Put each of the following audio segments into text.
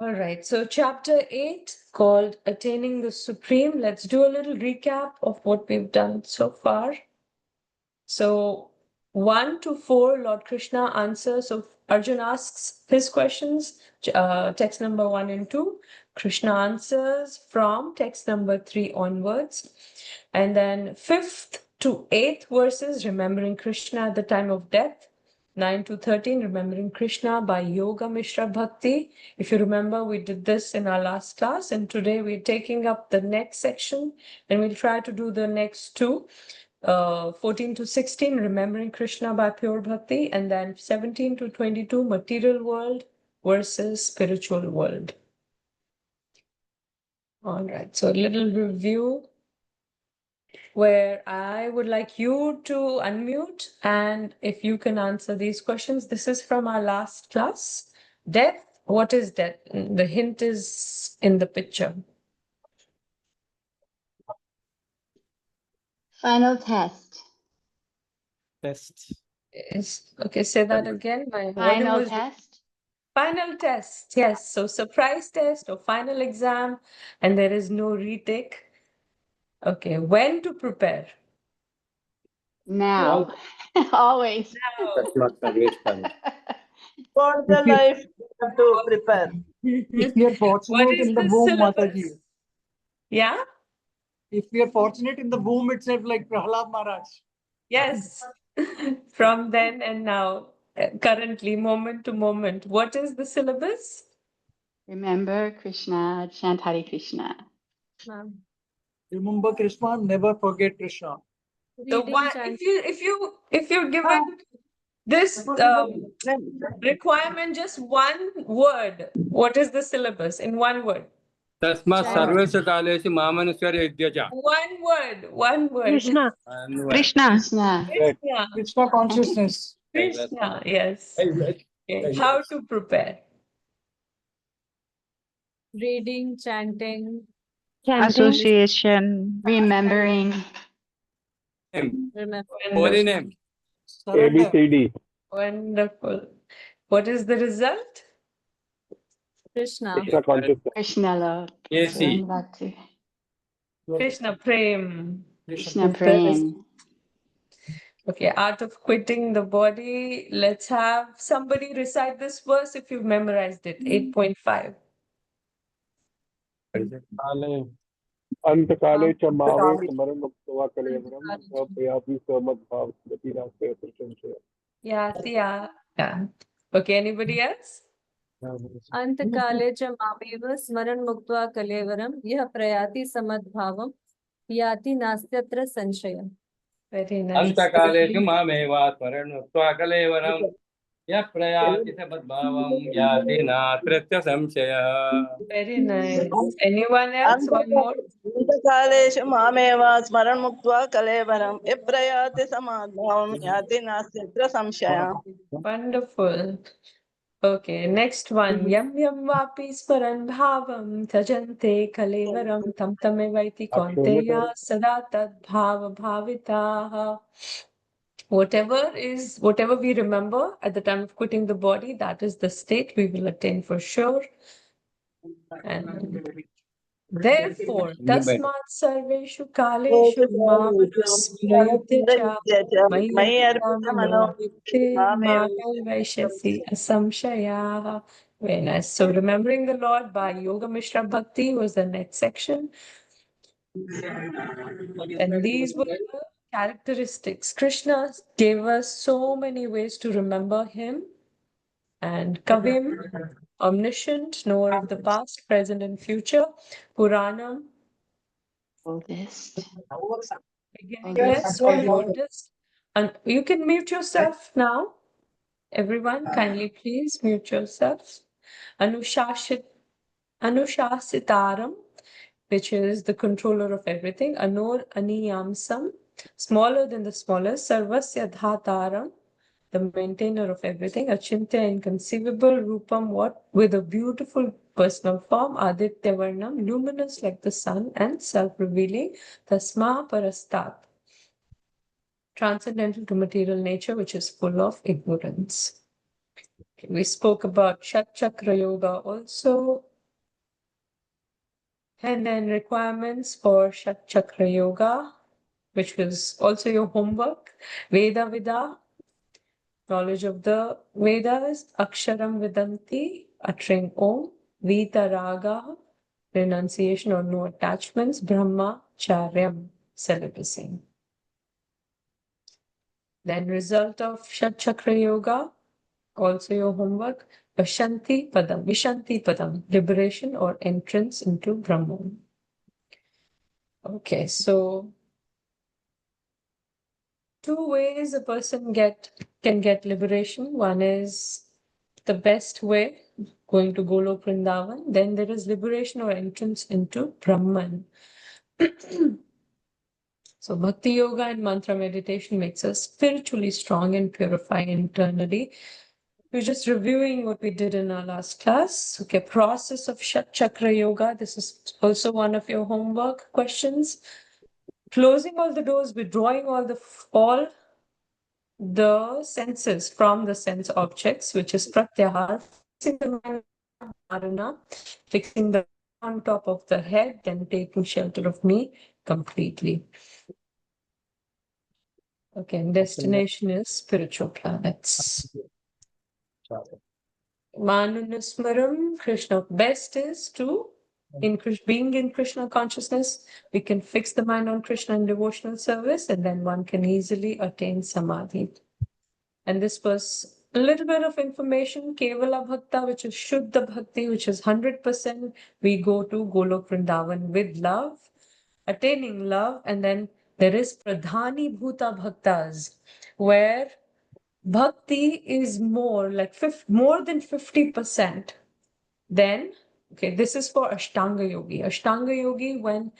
All right, so chapter 8 called Attaining the Supreme. Let's do a little recap of what we've done so far. So 1 to 4, Lord Krishna answers. So Arjun asks his questions, text number 1 and 2. Krishna answers from text number 3 onwards. And then 5th to 8th verses, remembering Krishna at the time of death. 9 to 13, remembering Krishna by Yoga Mishra Bhakti. If you remember, we did this in our last class, and today we're taking up the next section, and we'll try to do the next two. 14 to 16, remembering Krishna by pure bhakti, and then 17 to 22, material world versus spiritual world. All right, so a little review where I would like you to unmute, and if you can answer these questions. This is from our last class. Death, what is death? The hint is in the picture. Final test. Test. Okay, say that again. My volume Final was test. final test. Yes, so surprise test or final exam, and there is no retake. Okay, when to prepare? Now. Always. Now. For the life, you have to prepare. If we are What fortunate is in the the womb, syllabus? Mataji. Yeah? If we are fortunate in the womb itself, like Prahlad Maharaj. Yes. From then and now, currently, moment to moment. What is the syllabus? Remember Krishna, chant Hare Krishna. Remember Krishna, never forget Krishna. The one, if you're given this requirement, just one word, what is the syllabus in one word? Tasmat sarveshu kaleshu mamanuswarya yudhyaja. One word. Krishna. Krishna. Krishna. Krishna consciousness. Krishna, yes. Okay. How to prepare? Reading, chanting, Association. Remembering. remember. Holy name. Surrender. ABCD. Wonderful. What is the result? Krishna. Krishna consciousness. Krishna love. AC. Bhakti. Krishna Prem. Krishna Prem. Okay, art of quitting the body. Let's have somebody recite this verse if you've memorized it. 8.5. अंतकाले च मावे स्मरण मुक्त्वा कलेवरम प्रयाति समद्भाव गतिनास्ते संशय. Yeah. Okay, anybody else? Antakale cha mameva smaran muktva kalevaram yah prayati samadbhavam yati nastyatra sanshaya. Very nice. Antakalesu mameva smaranutva kalevaram yah prayati samadbhavam yati natritya samshaya. Very nice. Anyone else? One more? अंतकालेषु मामेव स्मरण मुक्त्वा कलेवरं यप्रयाति समाधानं याति नास्त्यत्र संशयः. Wonderful. Okay, next one. Yam yam vapi smaran bhavam tajante kalevaram tam tamevaiti kaunteya sada tad bhava bhavitaha. Whatever we remember at the time of quitting the body, that is the state we will attain for sure. And therefore, tasmat sarveshu kaleshu mamanusmriti मयि अर्पितमनो vaishasi asamshaya. Very nice. So remembering the Lord by Yoga Mishra Bhakti was the next section. And these were the characteristics. Krishna gave us so many ways to remember him. And Kavim, omniscient, knower of the past, present, and future. Puranam, Oldest. beginningless or the oldest. And you can mute yourself now. Everyone, kindly please mute yourselves. Anushasitaram, which is the controller of everything. Anor Aniyamsam, smaller than the smallest. Sarvasya Dhataram, the maintainer of everything. Achintya, inconceivable. Rupam, what? With a beautiful personal form. Aditya Varnam, luminous like the sun and self-revealing. Tasma Parastat, transcendental to material nature, which is full of ignorance. Okay, we spoke about Shat Chakra Yoga also. And then requirements for Shat Chakra Yoga, which was also your homework. Veda Vida, knowledge of the Vedas. Aksharam Vidanti, uttering Om. Vita Raga, renunciation or no attachments. Brahma Charyam, celibacy. Then result of Shat Chakra Yoga, also your homework. Vishanti Padam, liberation or entrance into Brahman. Okay, so two ways a person can get liberation. One is the best way, going to Golok Vrindavan. Then there is liberation or entrance into Brahman. So Bhakti Yoga and mantra meditation makes us spiritually strong and purify internally. We're just reviewing what we did in our last class. Okay, process of Shat Chakra Yoga. This is also one of your homework questions. Closing all the doors, withdrawing all the senses from the sense objects, which is pratyahar, fixing the mind on dharana, fixing the on top of the head, then taking shelter of me completely. Okay, and destination is spiritual planets. Manunusmaram, Krishna. Best is to being in Krishna consciousness, we can fix the mind on Krishna in devotional service, and then one can easily attain samadhi. And this was a little bit of information. Kevala Bhakta, which is Shuddha Bhakti, which is 100%. We go to Golok Vrindavan with love, attaining love. And then there is Pradhani Bhuta Bhaktas, where Bhakti is more like more than 50%. Then, okay, this is for Ashtanga Yogi. Ashtanga Yogi, when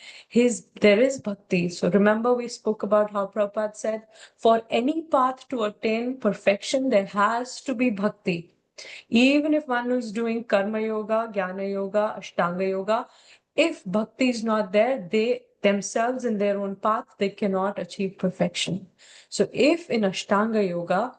there is Bhakti. So remember we spoke about how Prabhupada said, for any path to attain perfection, there has to be Bhakti. Even if one is doing Karma Yoga, Jnana Yoga, Ashtanga Yoga, if Bhakti is not there, they themselves in their own path, they cannot achieve perfection. So if in Ashtanga Yoga,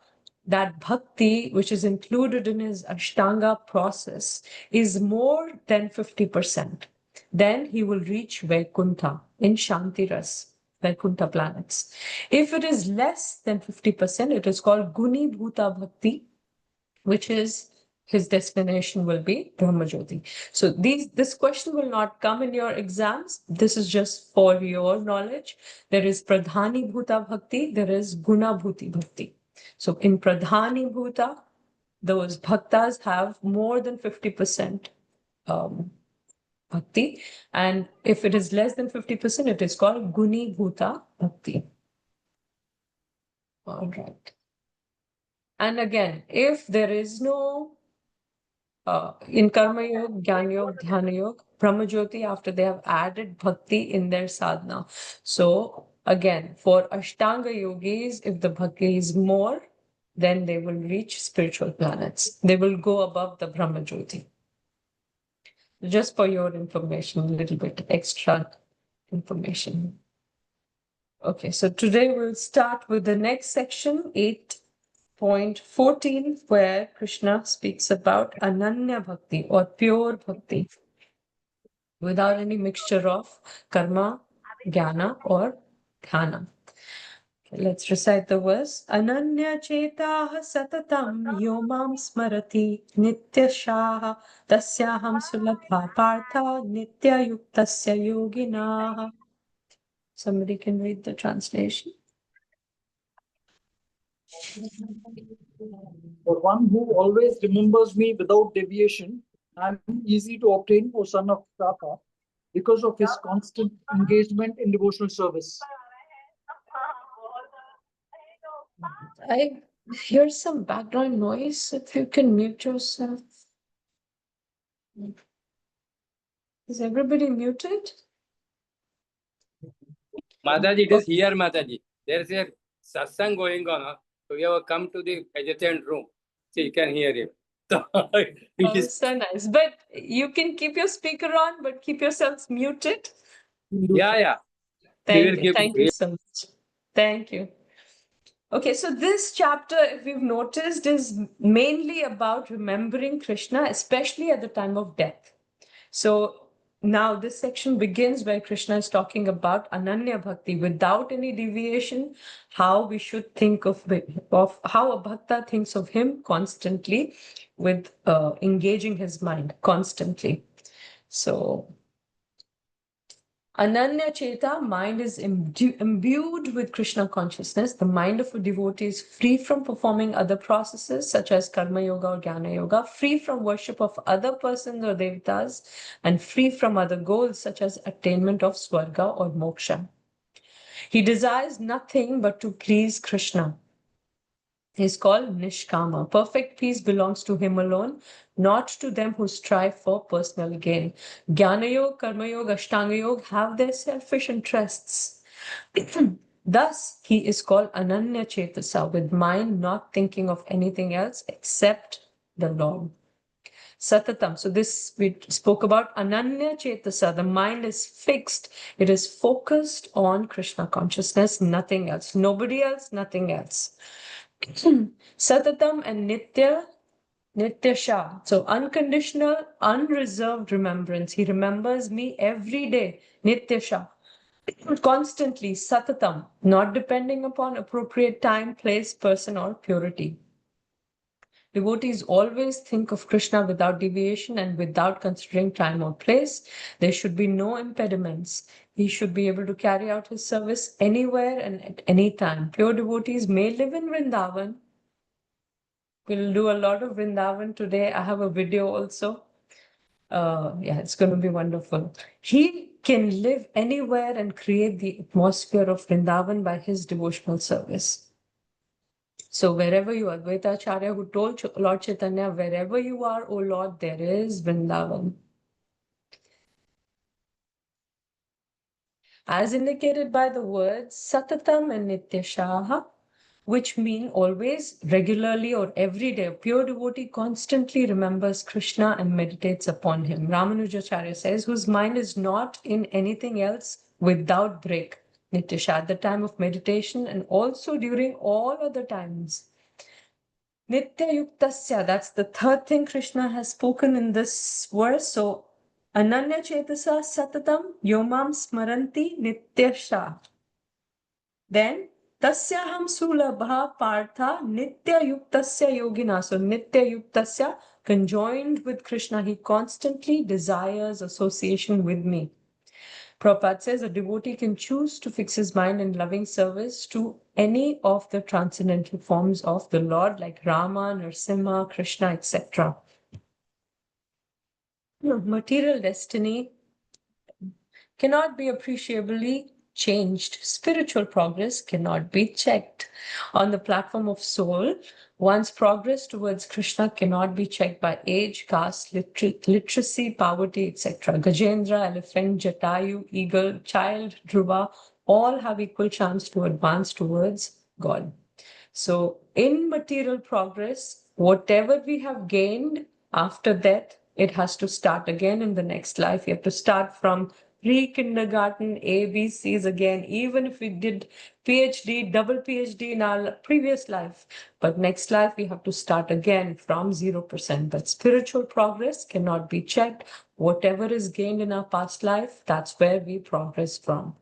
that bhakti, which is included in his Ashtanga process, is more than 50%, then he will reach Vaikuntha in Shantiras, Vaikuntha planets. If it is less than 50%, it is called Guni Bhuta Bhakti, which is his destination will be Brahmajyoti. So this question will not come in your exams. This is just for your knowledge. There is Pradhani Bhuta Bhakti, there is Guna Bhuti Bhakti. So in Pradhani Bhuta, those bhaktas have more than 50% bhakti. And if it is less than 50%, it is called Guni Bhuta Bhakti. All right. And again, if there is no in Karma Yoga, Jnana Yoga, Dhyana Yoga, Brahmajyoti, after they have added bhakti in their sadhana. So again, for Ashtanga yogis, if the bhakti is more, then they will reach spiritual planets. They will go above the Brahmajyoti. Just for your information, a little bit extra information. Okay, so today we'll start with the next section, 8.14, where Krishna speaks about Ananya Bhakti or pure Bhakti without any mixture of karma, jnana or dhyana. Okay, let's recite the verse. Ananya chetah satatam yomam smarati nityashaha tasyaham sulabha partha nityayuktasya yoginaha. Somebody can read the translation. For one who always remembers me without deviation, I am easy to obtain, O son of Pratha, because of his constant engagement in devotional service. I hear some background noise. If you can mute yourself. Is everybody muted? Mataji, it is here, Mataji. There is a satsang going on. So you have come to the adjacent room. So you can hear it. It is So nice. But you can keep your speaker on, but keep yourselves muted. yeah. Thank you so much. Thank you. Okay, so this chapter, if you've noticed, is mainly about remembering Krishna, especially at the time of death. So now this section begins where Krishna is talking about Ananya Bhakti without any deviation, how we should think of how a bhakta thinks of him constantly with engaging his mind constantly. So Ananya Cheta, mind is imbued with Krishna consciousness. The mind of a devotee is free from performing other processes such as Karma Yoga or Jnana Yoga, free from worship of other persons or devatas, and free from other goals such as attainment of Swarga or Moksha. He desires nothing but to please Krishna. He is called Nishkama. Perfect peace belongs to him alone, not to them who strive for personal gain. Jnana Yoga, Karma Yoga, Ashtanga Yoga have their selfish interests. Thus, he is called Ananya Chetasa, with mind not thinking of anything else except the Lord. Satatam. So this we spoke about Ananya Chetasa. The mind is fixed. It is focused on Krishna consciousness, nothing else. Nobody else, nothing else. Satatam and Nitya Shah. So unconditional, unreserved remembrance. He remembers me every day. Nitya Shah. Constantly, Satatam, not depending upon appropriate time, place, person, or purity. Devotees always think of Krishna without deviation and without considering time or place. There should be no impediments. He should be able to carry out his service anywhere and at any time. Pure devotees may live in Vrindavan. We'll do a lot of Vrindavan today. I have a video also. Yeah, it's going to be wonderful. He can live anywhere and create the atmosphere of Vrindavan by his devotional service. So wherever you are, Advaita Acharya who told Lord Chaitanya, wherever you are, O Lord, there is Vrindavan. As indicated by the words Satatam and Nityashaha, which mean always, regularly, or every day. A pure devotee constantly remembers Krishna and meditates upon him. Ramanujacharya says, whose mind is not in anything else without break. Nityasha, at the time of meditation and also during all other times. Nitya Yuktasya, that's the third thing Krishna has spoken in this verse. So, Ananya Chetasa Satatam Yomam Smaranti Nityasha. Then, Tasyaham Sulabha Partha Nitya Yuktasya Yogina. So, Nitya Yuktasya, conjoined with Krishna, he constantly desires association with me. Prabhupada says a devotee can choose to fix his mind in loving service to any of the transcendental forms of the Lord, like Rama, Narasimha, Krishna, etc. Material destiny cannot be appreciably changed. Spiritual progress cannot be checked. On the platform of soul, one's progress towards Krishna cannot be checked by age, caste, literacy, poverty, etc. Gajendra, elephant, Jatayu, eagle, child, Dhruva, all have equal chance to advance towards God. So in material progress, whatever we have gained after that, it has to start again in the next life. You have to start from pre-kindergarten, ABCs again, even if we did PhD, double PhD in our previous life. But next life, we have to start again from 0%. But spiritual progress cannot be checked. Whatever is gained in our past life, that's where we progress from.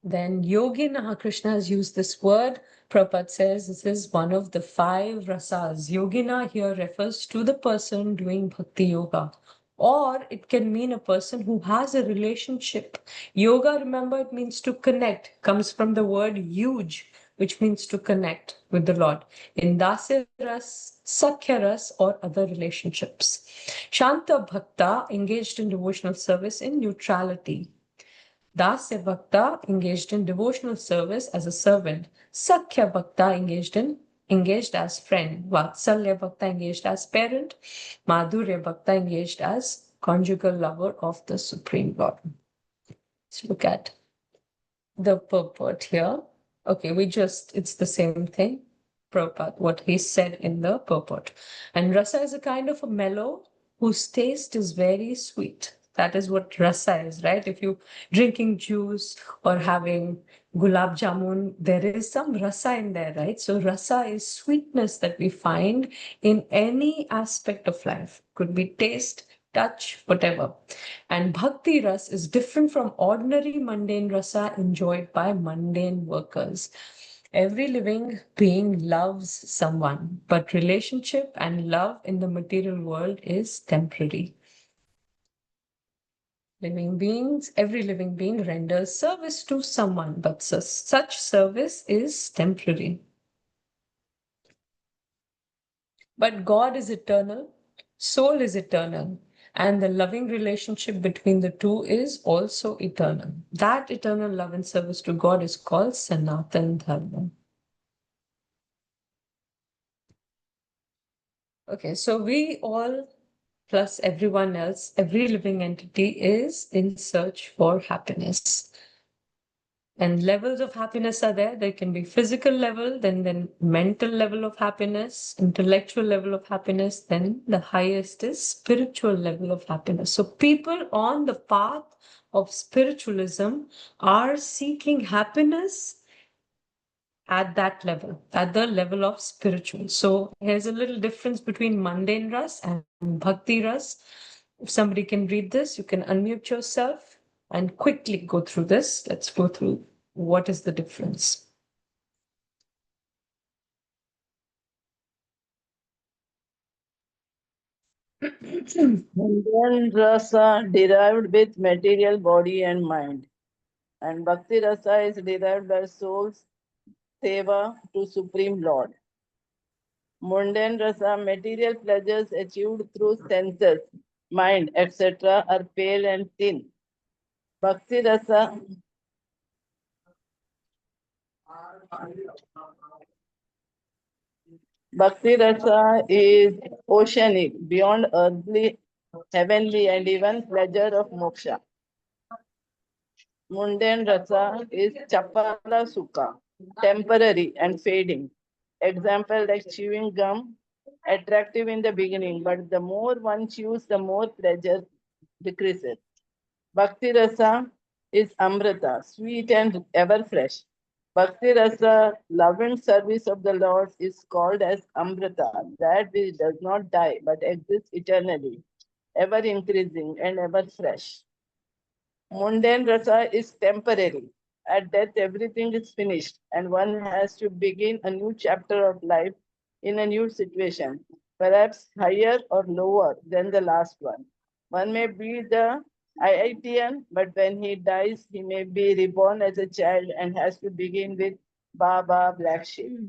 Then Yogina, Krishna has used this word. Prabhupada says this is one of the 5 rasas. Yogina here refers to the person doing bhakti yoga. Or it can mean a person who has a relationship. Yoga, remember, it means to connect, comes from the word yuj, which means to connect with the Lord. In Dasya Ras, Sakhya Ras, or other relationships. Shanta Bhakta engaged in devotional service in neutrality. Dasya Bhakta engaged in devotional service as a servant. Sakhya Bhakta engaged as friend. Vatsalya Bhakta engaged as parent. Madhurya Bhakta engaged as conjugal lover of the Supreme Lord. Let's look at the purport here. Okay, it's the same thing. Prabhupada, what he said in the purport. And rasa is a kind of a mellow whose taste is very sweet. That is what rasa is, right? If you drinking juice or having gulab jamun, there is some rasa in there, right? So rasa is sweetness that we find in any aspect of life. Could be taste, touch, whatever. And bhakti ras is different from ordinary mundane rasa enjoyed by mundane workers. Every living being loves someone, but relationship and love in the material world is temporary. Every living being renders service to someone, but such service is temporary. But God is eternal, soul is eternal, and the loving relationship between the two is also eternal. That eternal love and service to God is called Sanatan Dharma. Okay, so we all, plus everyone else, every living entity is in search for happiness. And levels of happiness are there. There can be physical level, then mental level of happiness, intellectual level of happiness, then the highest is spiritual level of happiness. So people on the path of spiritualism are seeking happiness at that level, at the level of spiritual. So here's a little difference between mundane ras and bhakti ras. If somebody can read this, you can unmute yourself and quickly go through this. Let's go through what is the difference. Mundane rasa derived with material body and mind. And bhakti rasa is derived by soul's seva to Supreme Lord. Mundane rasa, material pleasures achieved through senses, mind, etc. are pale and thin. Bhakti rasa is oceanic, beyond earthly, heavenly, and even pleasure of moksha. Mundane rasa is chapala sukha, temporary and fading. Example like chewing gum, attractive in the beginning, but the more one chews, the more pleasure decreases. Bhakti rasa is amrita, sweet and ever fresh. Bhakti rasa, loving service of the Lord, is called as amrita, that which does not die but exists eternally, ever increasing and ever fresh. Mundane rasa is temporary. At death, everything is finished, and one has to begin a new chapter of life in a new situation, perhaps higher or lower than the last one. One may be the IITian, but when he dies, he may be reborn as a child and has to begin with Baba Black Sheep.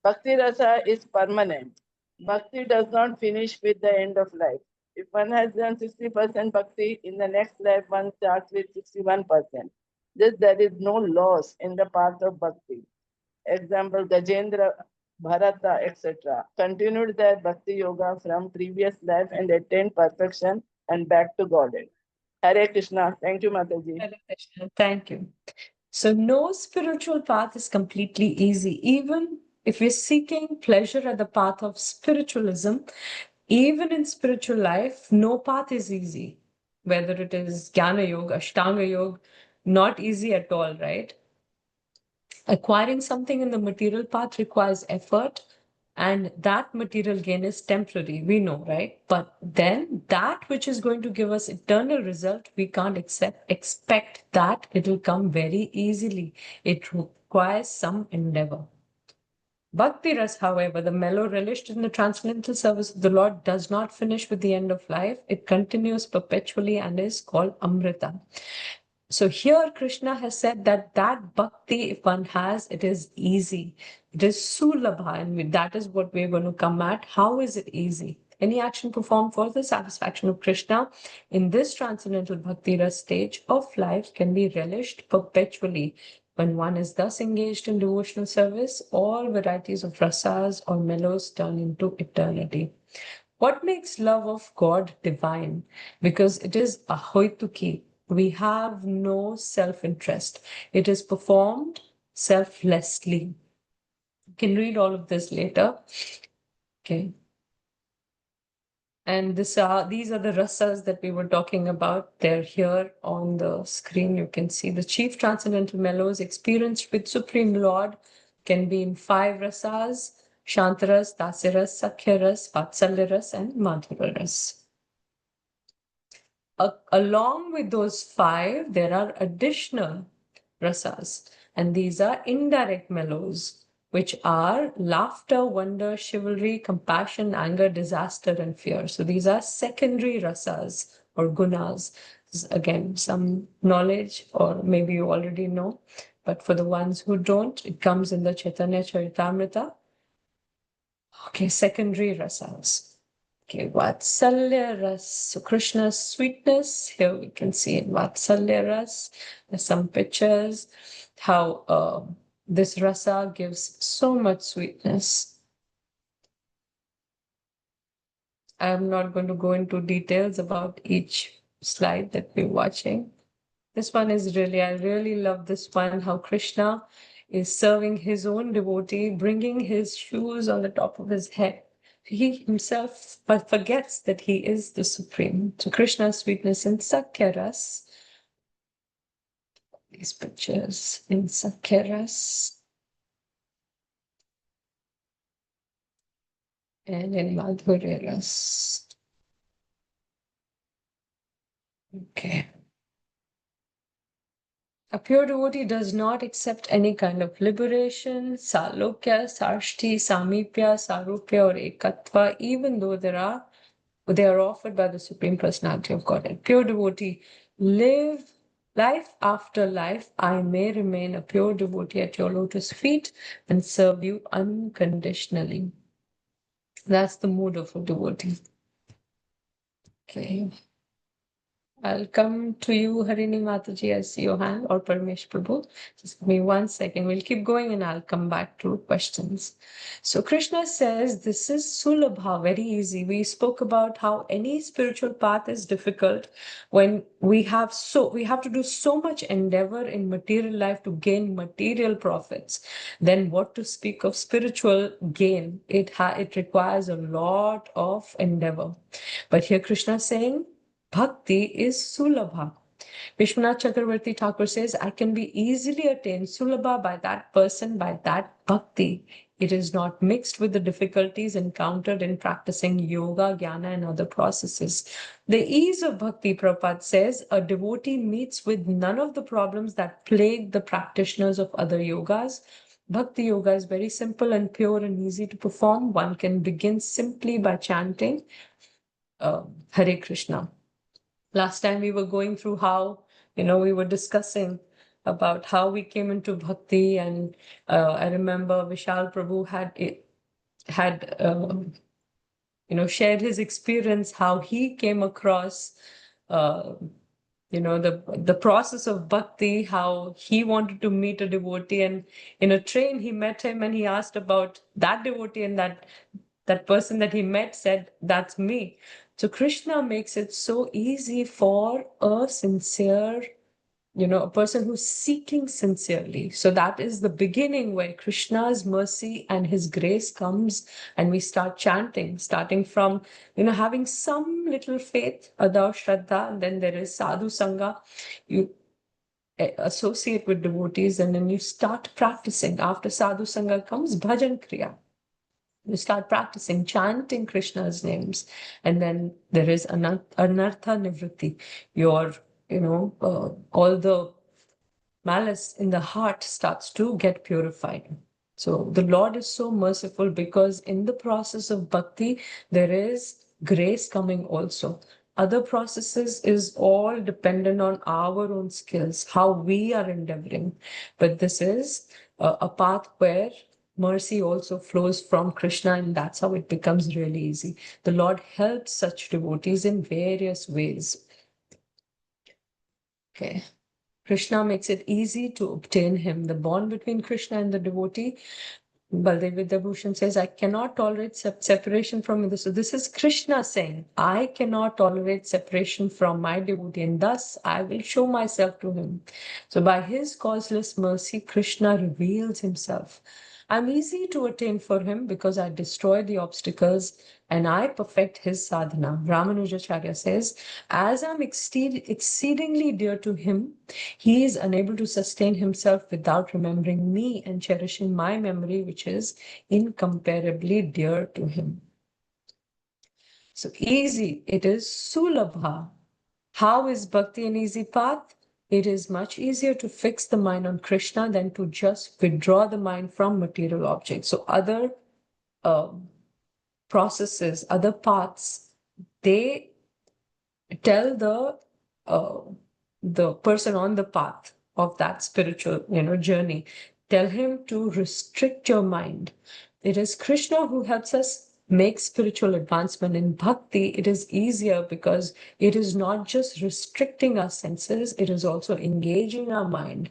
Bhakti rasa is permanent. Bhakti does not finish with the end of life. If one has done 60% bhakti, in the next life one starts with 61%. There is no loss in the path of bhakti. Example, Gajendra, Bharata, etc. continued their bhakti yoga from previous life and attained perfection and back to Godhead. Hare Krishna. Thank you, Mataji. Hare Krishna. Thank you. So no spiritual path is completely easy. Even if we're seeking pleasure at the path of spiritualism, even in spiritual life, no path is easy. Whether it is Jnana Yoga, Ashtanga Yoga, not easy at all, right? Acquiring something in the material path requires effort, and that material gain is temporary, we know, right? But then that which is going to give us eternal result, we can't expect that it will come very easily. It requires some endeavor. Bhakti ras, however, the mellow relished in the transcendental service of the Lord, does not finish with the end of life. It continues perpetually and is called Amrita. So here Krishna has said that bhakti, if one has, it is easy. It is sulabha, and that is what we're going to come at. How is it easy? Any action performed for the satisfaction of Krishna in this transcendental bhakti ras stage of life can be relished perpetually. When one is thus engaged in devotional service, all varieties of rasas or mellows turn into eternity. What makes love of God divine? Because it is ahoituki. We have no self-interest. It is performed selflessly. You can read all of this later. Okay. And these are the rasas that we were talking about. They're here on the screen. You can see the chief transcendental mellows experienced with Supreme Lord can be in 5 rasas: Shantaras, Dasiras, Sakhyaras, Vatsalyaras, and Madhuraras. along with those 5, there are additional rasas, and these are indirect mellows, which are laughter, wonder, chivalry, compassion, anger, disaster, and fear. So these are secondary rasas or gunas. This is, again, some knowledge, or maybe you already know, but for the ones who don't, it comes in the Chaitanya Charitamrita. Okay, secondary rasas. Okay, Vatsalya Ras. So Krishna's sweetness, here we can see in Vatsalya Ras, there's some pictures, how this rasa gives so much sweetness. I'm not going to go into details about each slide that we're watching. This one is really, I really love this one, how Krishna is serving his own devotee, bringing his shoes on the top of his head. He himself forgets that he is the supreme. So Krishna's sweetness in Sakyaras. These pictures in Sakyaras. And in Madhurya. Okay. A pure devotee does not accept any kind of liberation, salokya, sarshti, samipya, sarupya, or ekatva, even though they are offered by the Supreme Personality of Godhead. Pure devotee, live life after life. I may remain a pure devotee at your lotus feet and serve you unconditionally. That's the mood of a devotee. Okay. I'll come to you, Harini Mataji. I see your hand, or Parmesh Prabhu. Just give me 1 second. We'll keep going and I'll come back to questions. So Krishna says this is Sulabha, very easy. We spoke about how any spiritual path is difficult when we have to do so much endeavor in material life to gain material profits. Then what to speak of spiritual gain? It requires a lot of endeavor. But here Krishna is saying, Bhakti is Sulabha. Vishwanath Chakravarti Thakur says, I can be easily attained Sulabha by that person, by that Bhakti. It is not mixed with the difficulties encountered in practicing yoga, jnana, and other processes. The ease of Bhakti, Prabhupada says, a devotee meets with none of the problems that plague the practitioners of other yogas. Bhakti yoga is very simple and pure and easy to perform. One can begin simply by chanting Hare Krishna. Last time we were going through how, we were discussing about how we came into bhakti, and I remember Vishal Prabhu had shared his experience, how he came across, the process of bhakti, how he wanted to meet a devotee, and in a train he met him and he asked about that devotee, and that person that he met said, that's me. So Krishna makes it so easy for a sincere, a person who's seeking sincerely. So that is the beginning where Krishna's mercy and his grace comes, and we start chanting, starting from, having some little faith, Adau Shraddha, and then there is Sadhu Sangha. You associate with devotees, and then you start practicing. After Sadhu Sangha comes Bhajan Kriya. You start practicing, chanting Krishna's names, and then there is Anartha Nivritti. Your, all the malice in the heart starts to get purified. So the Lord is so merciful, because in the process of bhakti, there is grace coming also. Other processes is all dependent on our own skills, how we are endeavoring. But this is a path where mercy also flows from Krishna, and that's how it becomes really easy. The Lord helps such devotees in various ways. Okay. Krishna makes it easy to obtain him. The bond between Krishna and the devotee, Baldev Vidyabhushan says, I cannot tolerate separation from this. So this is Krishna saying, I cannot tolerate separation from my devotee, and thus I will show myself to him. So by his causeless mercy, Krishna reveals himself. I'm easy to attain for him because I destroy the obstacles and I perfect his sadhana. Ramanujacharya says, as I'm exceedingly dear to him, he is unable to sustain himself without remembering me and cherishing my memory, which is incomparably dear to him. So easy, it is Sulabha. How is bhakti an easy path? It is much easier to fix the mind on Krishna than to just withdraw the mind from material objects. So other processes, other paths, they tell the person on the path of that spiritual, journey, tell him to restrict your mind. It is Krishna who helps us make spiritual advancement. In bhakti, it is easier because it is not just restricting our senses, it is also engaging our mind.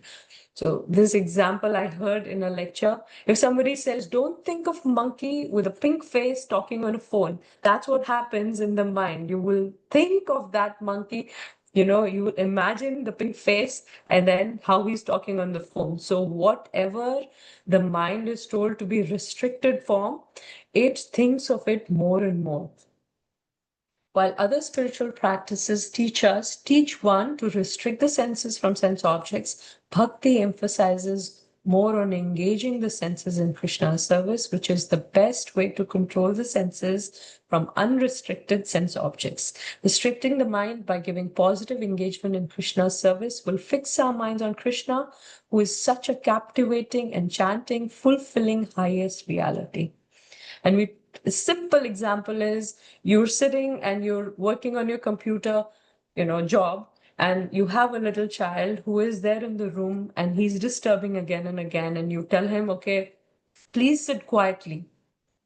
So this example I heard in a lecture, if somebody says, don't think of monkey with a pink face talking on a phone, that's what happens in the mind. You will think of that monkey, you will imagine the pink face and then how he's talking on the phone. So whatever the mind is told to be restricted form, it thinks of it more and more. While other spiritual practices teach one to restrict the senses from sense objects, bhakti emphasizes more on engaging the senses in Krishna's service, which is the best way to control the senses from unrestricted sense objects. Restricting the mind by giving positive engagement in Krishna's service will fix our minds on Krishna, who is such a captivating, enchanting, fulfilling highest reality. And a simple example is you're sitting and you're working on your computer, job, and you have a little child who is there in the room and he's disturbing again and again, and you tell him, okay, please sit quietly,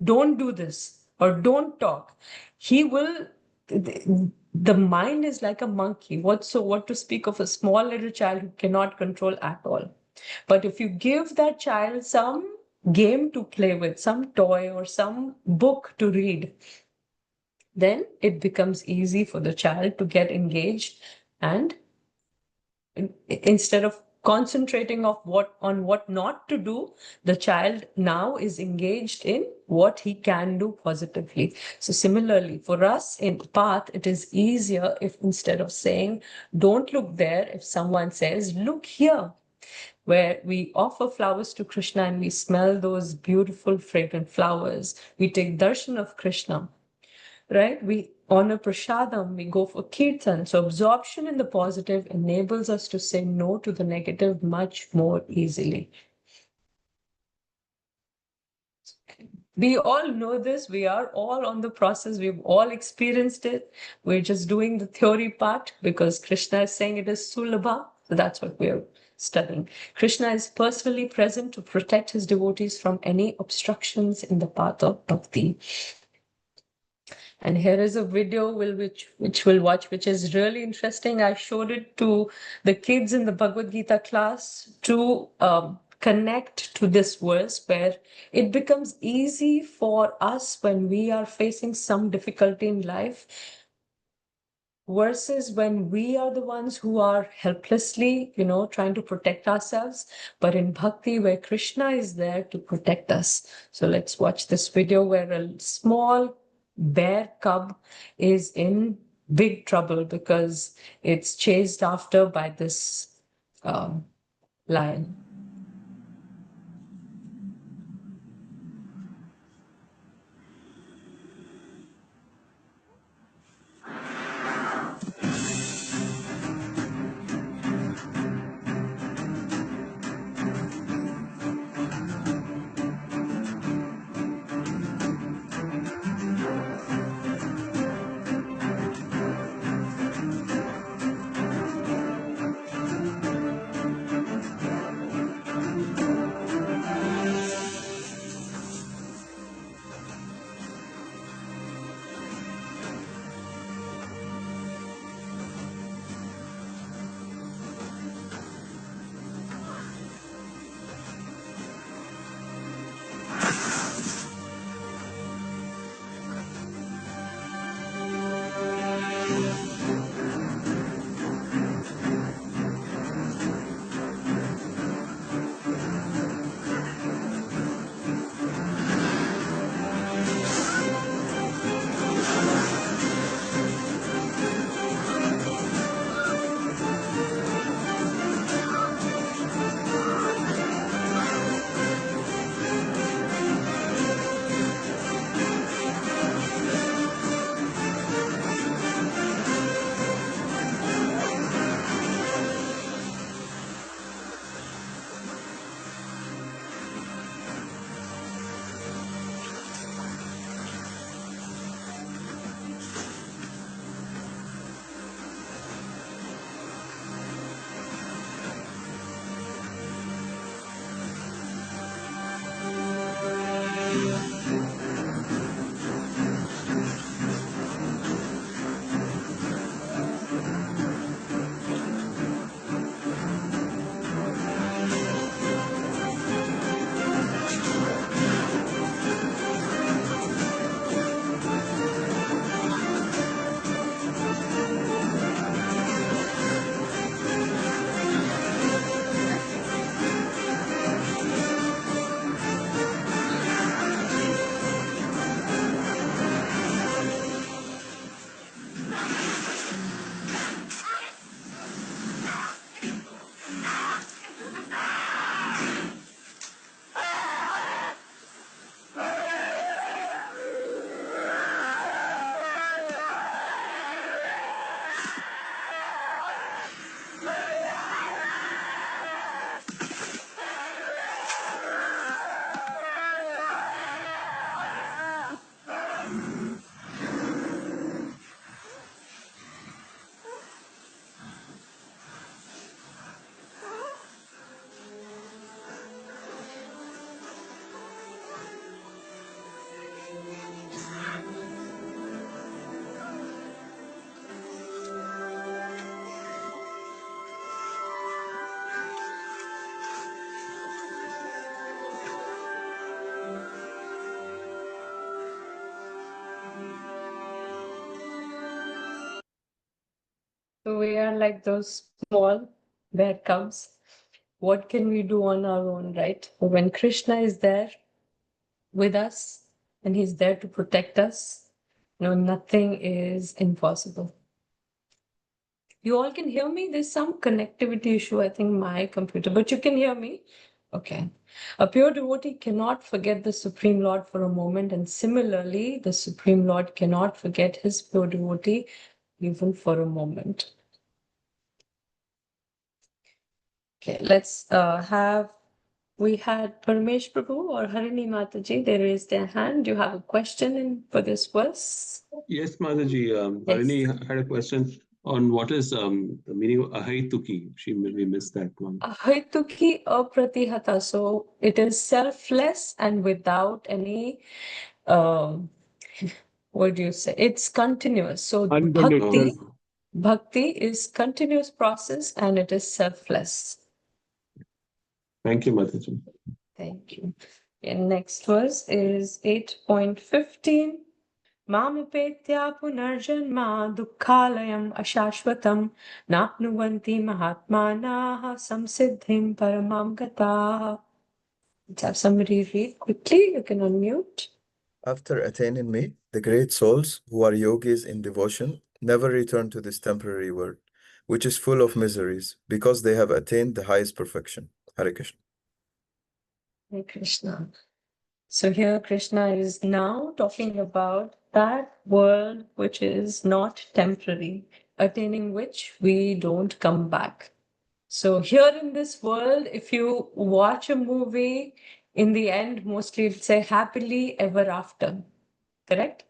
don't do this, or don't talk. He will, the mind is like a monkey. What to speak of a small little child who cannot control at all. But if you give that child some game to play with, some toy or some book to read, then it becomes easy for the child to get engaged, and instead of concentrating on what not to do, the child now is engaged in what he can do positively. So similarly, for us in path, it is easier if instead of saying, don't look there, if someone says, look here, where we offer flowers to Krishna and we smell those beautiful fragrant flowers. We take darshan of Krishna, right? We honor prasadam, we go for kirtan. So absorption in the positive enables us to say no to the negative much more easily. We all know this. We are all on the process. We've all experienced it. We're just doing the theory part because Krishna is saying it is sulabha. So that's what we're studying. Krishna is personally present to protect his devotees from any obstructions in the path of bhakti. And here is a video which we'll watch, which is really interesting. I showed it to the kids in the Bhagavad Gita class to connect to this verse, where it becomes easy for us when we are facing some difficulty in life, versus when we are the ones who are helplessly, trying to protect ourselves. But in bhakti, where Krishna is there to protect us. So let's watch this video where a small bear cub is in big trouble because it's chased after by this lion. So we are like those small bear cubs. What can we do on our own, right? But when Krishna is there with us and he's there to protect us, nothing is impossible. You all can hear me? There's some connectivity issue, I think, my computer, but you can hear me? Okay. A pure devotee cannot forget the Supreme Lord for a moment, and similarly, the Supreme Lord cannot forget his pure devotee even for a moment. Okay, let's we had Paramesh Prabhu or Harini Mataji, they raised their hand. Do you have a question for this verse? Yes, Mataji. Yes. Harini had a question on what is the meaning of ahaituki. We missed that one. Ahaituki apratihata. So it is selfless and without any, what do you say? It's continuous. So Unconditional. bhakti is continuous process and it is selfless. Thank you, Mataji. Thank you. And next verse is 8.15. Mamupetya punarjanma dukkhalayam ashashvatam napnuvanti mahatmanaha samsiddhim paramam gataha. Let's have somebody read quickly. You can unmute. After attaining me, the great souls who are yogis in devotion never return to this temporary world, which is full of miseries, because they have attained the highest perfection. Hare Krishna. Hare Krishna. So here Krishna is now talking about that world which is not temporary, attaining which we don't come back. So here in this world, if you watch a movie, in the end, mostly it'll say happily ever after, correct?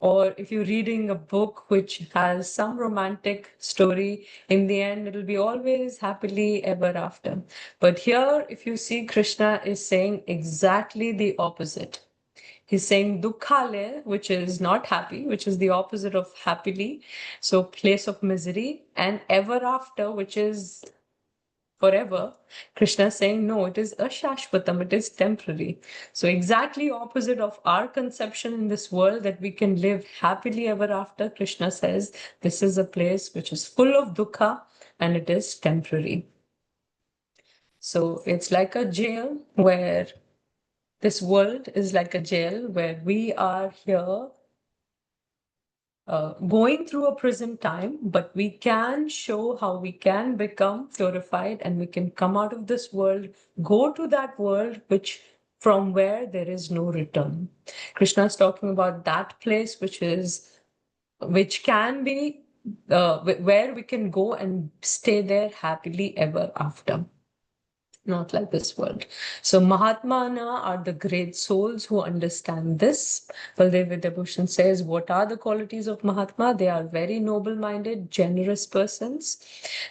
Or if you're reading a book which has some romantic story, in the end, it'll be always happily ever after. But here, if you see, Krishna is saying exactly the opposite. He's saying dukkhale, which is not happy, which is the opposite of happily. So place of misery, and ever after, which is forever. Krishna is saying, no, it is ashashvatam, it is temporary. So exactly opposite of our conception in this world that we can live happily ever after, Krishna says, this is a place which is full of dukkha and it is temporary. So it's like a jail where this world is like a jail where we are here going through a prison time, but we can show how we can become purified and we can come out of this world, go to that world which from where there is no return. Krishna is talking about that place which can be where we can go and stay there happily ever after. Not like this world. So Mahatmana are the great souls who understand this. Baldev Vidyabhushan says, what are the qualities of Mahatma? They are very noble-minded, generous persons.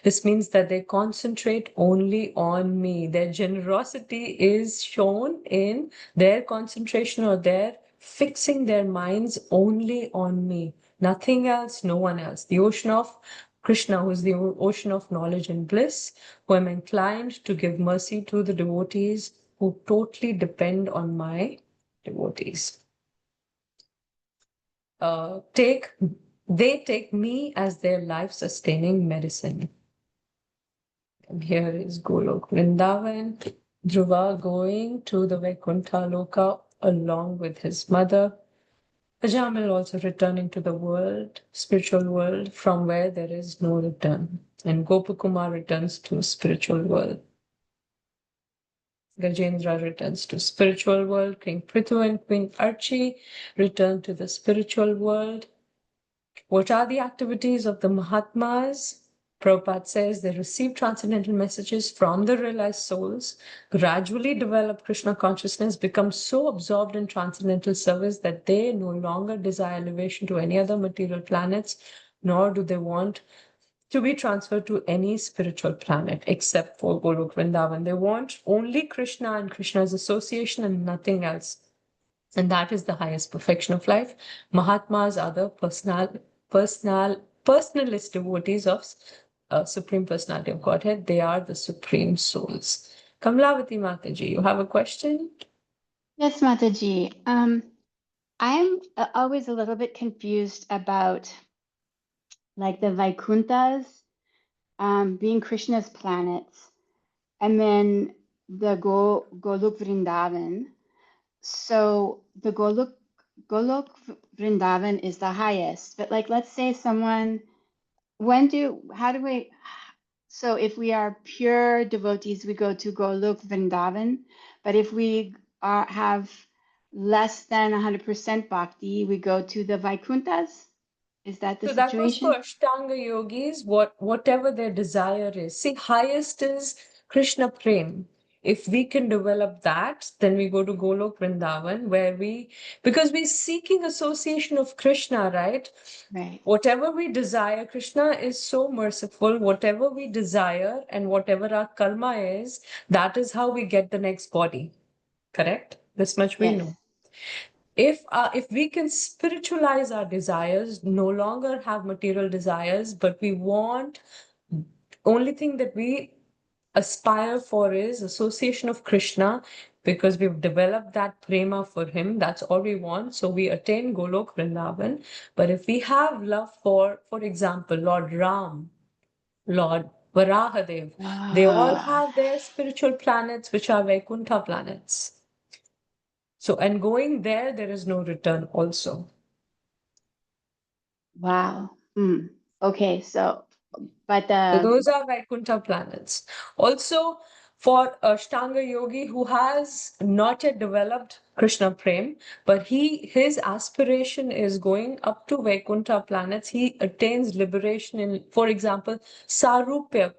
This means that they concentrate only on me. Their generosity is shown in their concentration or their fixing their minds only on me. Nothing else, no one else. The ocean of Krishna, who is the ocean of knowledge and bliss, who am inclined to give mercy to the devotees who totally depend on my devotees. They take me as their life-sustaining medicine. And here is Golok Vrindavan, Dhruva going to the Vaikuntha Loka along with his mother. Ajamil also returning to the world, spiritual world, from where there is no return. And Gopakumar returns to spiritual world. Gajendra returns to spiritual world. King Prithu and Queen Archie return to the spiritual world. What are the activities of the Mahatmas? Prabhupada says they receive transcendental messages from the realized souls, gradually develop Krishna consciousness, become so absorbed in transcendental service that they no longer desire elevation to any other material planets, nor do they want to be transferred to any spiritual planet except for Golok Vrindavan. They want only Krishna and Krishna's association and nothing else. And that is the highest perfection of life. Mahatmas are the personalist devotees of Supreme Personality of Godhead. They are the supreme souls. Kamlavati Mataji, you have a question? Yes, Mataji. I'm always a little bit confused about like the Vaikunthas being Krishna's planets, and then the Golok Vrindavan. So the Golok Vrindavan is the highest, but like, let's say someone, so if we are pure devotees, we go to Golok Vrindavan, but if we have less than 100% bhakti, we go to the Vaikunthas? Is that the So that goes for situation? Ashtanga yogis, whatever their desire is. See, highest is Krishna Prem. If we can develop that, then we go to Golok Vrindavan, because we're seeking association of Krishna, right? Right. Whatever we desire, Krishna is so merciful. Whatever we desire and whatever our karma is, that is how we get the next body. Correct? This much we Yes. know. If we can spiritualize our desires, no longer have material desires, but we want, only thing that we aspire for is association of Krishna, because we've developed that prema for him. That's all we want. So we attain Golok Vrindavan. But if we have love for example, Lord Ram, Lord Varahadev, they all have their spiritual planets, which are Vaikuntha planets. So, and going there is no return also. Wow. Okay, so, but So those are Vaikuntha planets. Also, for Ashtanga yogi who has not yet developed Krishna Prem, but his aspiration is going up to Vaikuntha planets, he attains liberation in, for example, Sarupya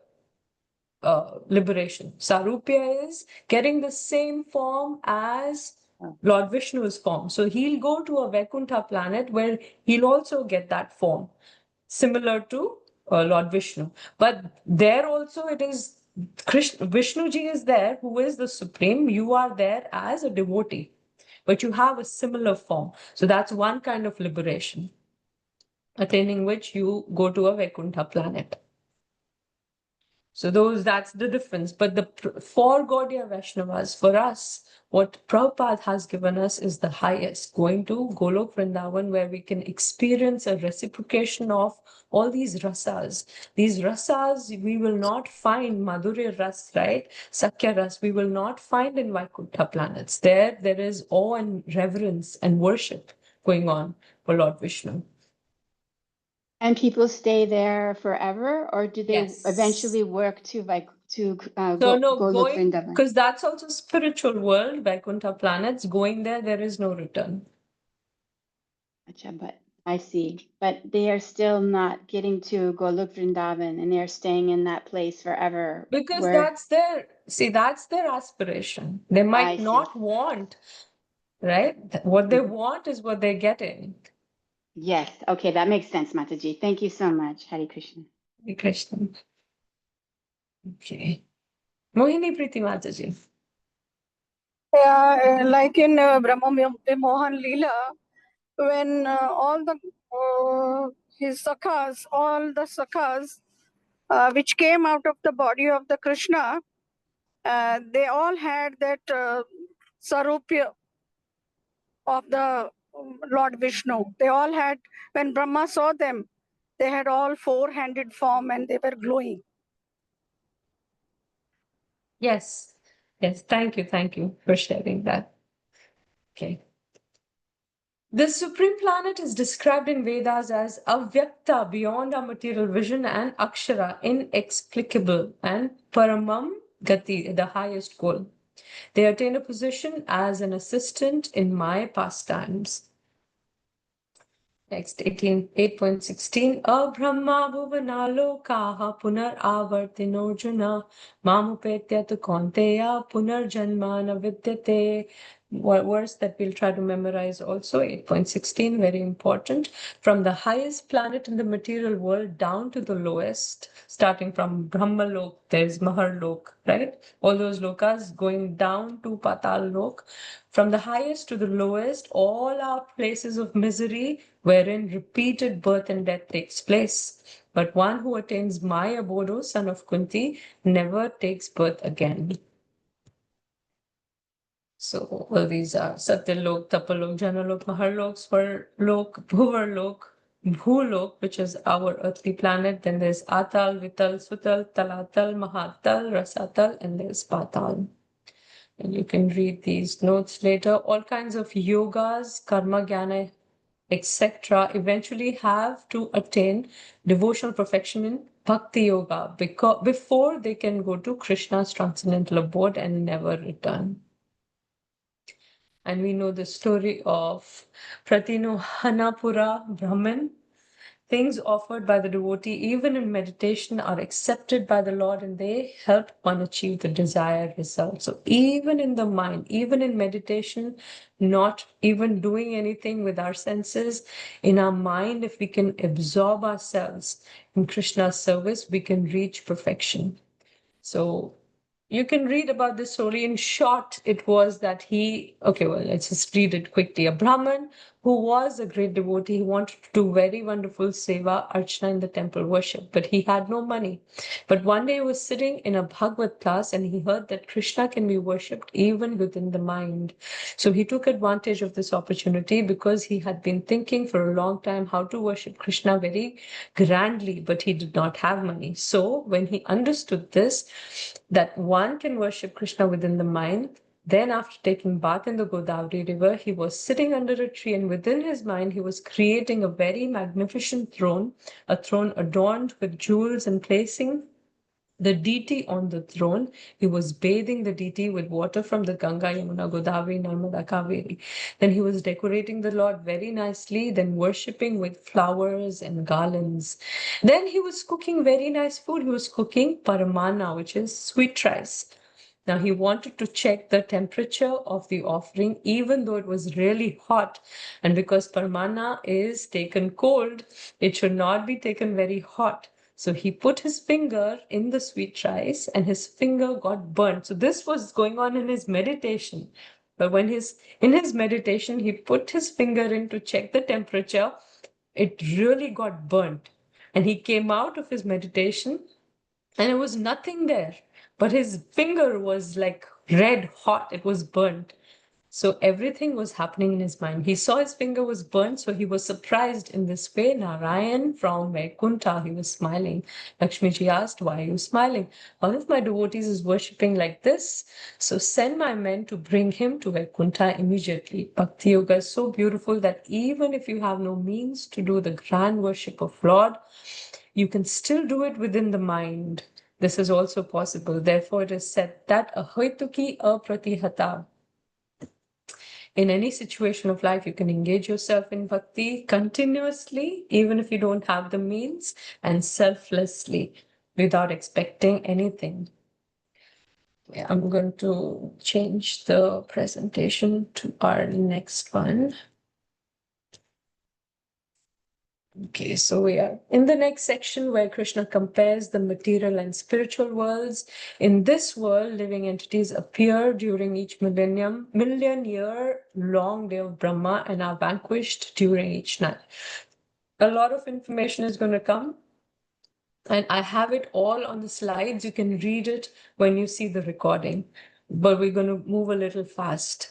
liberation. Sarupya is getting the same form as Lord Vishnu's form. So he'll go to a Vaikuntha planet where he'll also get that form, similar to Lord Vishnu. But there also it is Vishnuji is there, who is the supreme. You are there as a devotee, but you have a similar form. So that's one kind of liberation, attaining which you go to a Vaikuntha planet. So that's the difference. But for Gaudiya Vaishnavas, for us, what Prabhupada has given us is the highest, going to Golok Vrindavan, where we can experience a reciprocation of all these rasas. These rasas we will not find, Madhurya Ras, right? Sakya Ras, we will not find in Vaikuntha planets. There is awe and reverence and worship going on for Lord Vishnu. and people stay there forever, or do they Yes. eventually work to So Golok going, Vrindavan? because that's also spiritual world, Vaikuntha planets. Going there is no return. Acha, but I see. But they are still not getting to Golok Vrindavan, and they're staying in that place forever. Because where that's their aspiration. They I might see. not want, right? What they want is what they're getting. Yes. Okay, that makes sense, Mataji. Thank you so much, Hare Krishna. Hare Krishna. Okay. Mohini Priti Mataji. Yeah, like in Brahma Mohan Leela, when all the his sakhas, all the sakhas which came out of the body of the Krishna, they all had that sarupya of the Lord Vishnu. They all had, when Brahma saw them, they had all four-handed form and they were glowing. Yes. Yes. Thank you for sharing that. Okay. The supreme planet is described in Vedas as avyakta, beyond our material vision, and akshara, inexplicable, and paramam gati, the highest goal. They attain a position as an assistant in my pastimes. Next, 8.16. Abrahma bhuvanalokaha punar avartino juna mamupetya tu konteya punar janmana vidyate. Verse that we'll try to memorize also, 8.16, very important. From the highest planet in the material world down to the lowest, starting from Brahmalok, there's Maharlok, right? All those lokas going down to Patal Lok. From the highest to the lowest, all are places of misery wherein repeated birth and death takes place. But one who attains my abode, O son of Kunti, never takes birth again. So these are Satyalok, Tapalok, Janalok, Maharlok, Svarlok, Bhuvarlok, Bhulok, which is our earthly planet. Then there's Atal, Vital, Sutal, Talatal, Mahatal, Rasatal, and there's Patal. And you can read these notes later. All kinds of yogas, karma, jnana, etc. eventually have to attain devotional perfection in Bhakti Yoga before they can go to Krishna's transcendental abode and never return. And we know the story of Pratinohanapura Brahman. Things offered by the devotee, even in meditation, are accepted by the Lord and they help one achieve the desired result. So even in the mind, even in meditation, not even doing anything with our senses, in our mind, if we can absorb ourselves in Krishna's service, we can reach perfection. So you can read about this story. In short, it was that let's just read it quickly. A Brahman who was a great devotee, he wanted to do very wonderful seva, archana in the temple worship, but he had no money. But one day he was sitting in a Bhagavad class and he heard that Krishna can be worshipped even within the mind. So he took advantage of this opportunity because he had been thinking for a long time how to worship Krishna very grandly, but he did not have money. So when he understood this, that one can worship Krishna within the mind, then after taking bath in the Godavari river, he was sitting under a tree and within his mind, he was creating a very magnificent throne, a throne adorned with jewels, and placing the deity on the throne. He was bathing the deity with water from the Ganga, Yamuna, Godavari, Narmada, Kaveri. Then he was decorating the Lord very nicely, then worshipping with flowers and garlands. Then he was cooking very nice food. He was cooking paramana, which is sweet rice. Now he wanted to check the temperature of the offering, even though it was really hot. And because paramana is taken cold, it should not be taken very hot. So he put his finger in the sweet rice and his finger got burnt. So this was going on in his meditation. But when in his meditation, he put his finger in to check the temperature, it really got burnt. And he came out of his meditation and there was nothing there. But his finger was like red hot, it was burnt. So everything was happening in his mind. He saw his finger was burnt, so he was surprised in this way. Narayan from Vaikuntha, he was smiling. Lakshmiji asked, why are you smiling? One of my devotees is worshipping like this, so send my men to bring him to Vaikuntha immediately. Bhakti Yoga is so beautiful that even if you have no means to do the grand worship of Lord, you can still do it within the mind. This is also possible. Therefore, it is said that ahoituki apratihata. In any situation of life, you can engage yourself in bhakti continuously, even if you don't have the means, and selflessly, without expecting anything. Yeah, I'm going to change the presentation to our next one. Okay, so we are in the next section where Krishna compares the material and spiritual worlds. In this world, living entities appear during each million-year long day of Brahma and are vanquished during each night. A lot of information is going to come, and I have it all on the slides. You can read it when you see the recording, but we're going to move a little fast.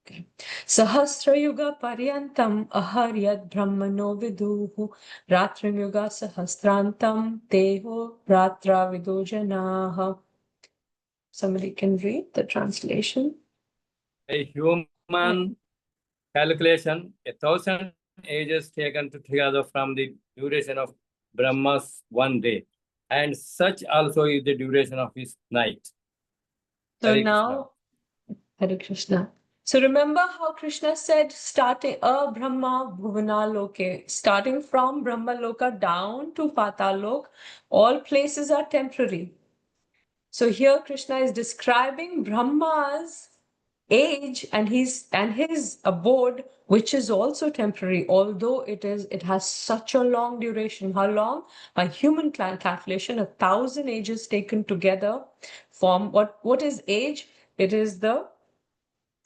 Okay. Sahasra Yuga Paryantam Aharyad Brahmano Viduhu Ratrim Yuga Sahasrantam Teho Ratra Vidojanaha. Somebody can read the translation. A human calculation, 1,000 ages taken together from the duration of Brahma's one day, and such also is the duration of his night. So Hare now, Hare Krishna. So remember how Krishna said, starting Brahma Bhuvana Loke, starting from Brahma Loka down to Patal Lok, all places are temporary. So here Krishna is describing Brahma's age and his abode, which is also temporary, although it has such a long duration. How long? By human calculation, 1,000 ages taken together form what is age? It is the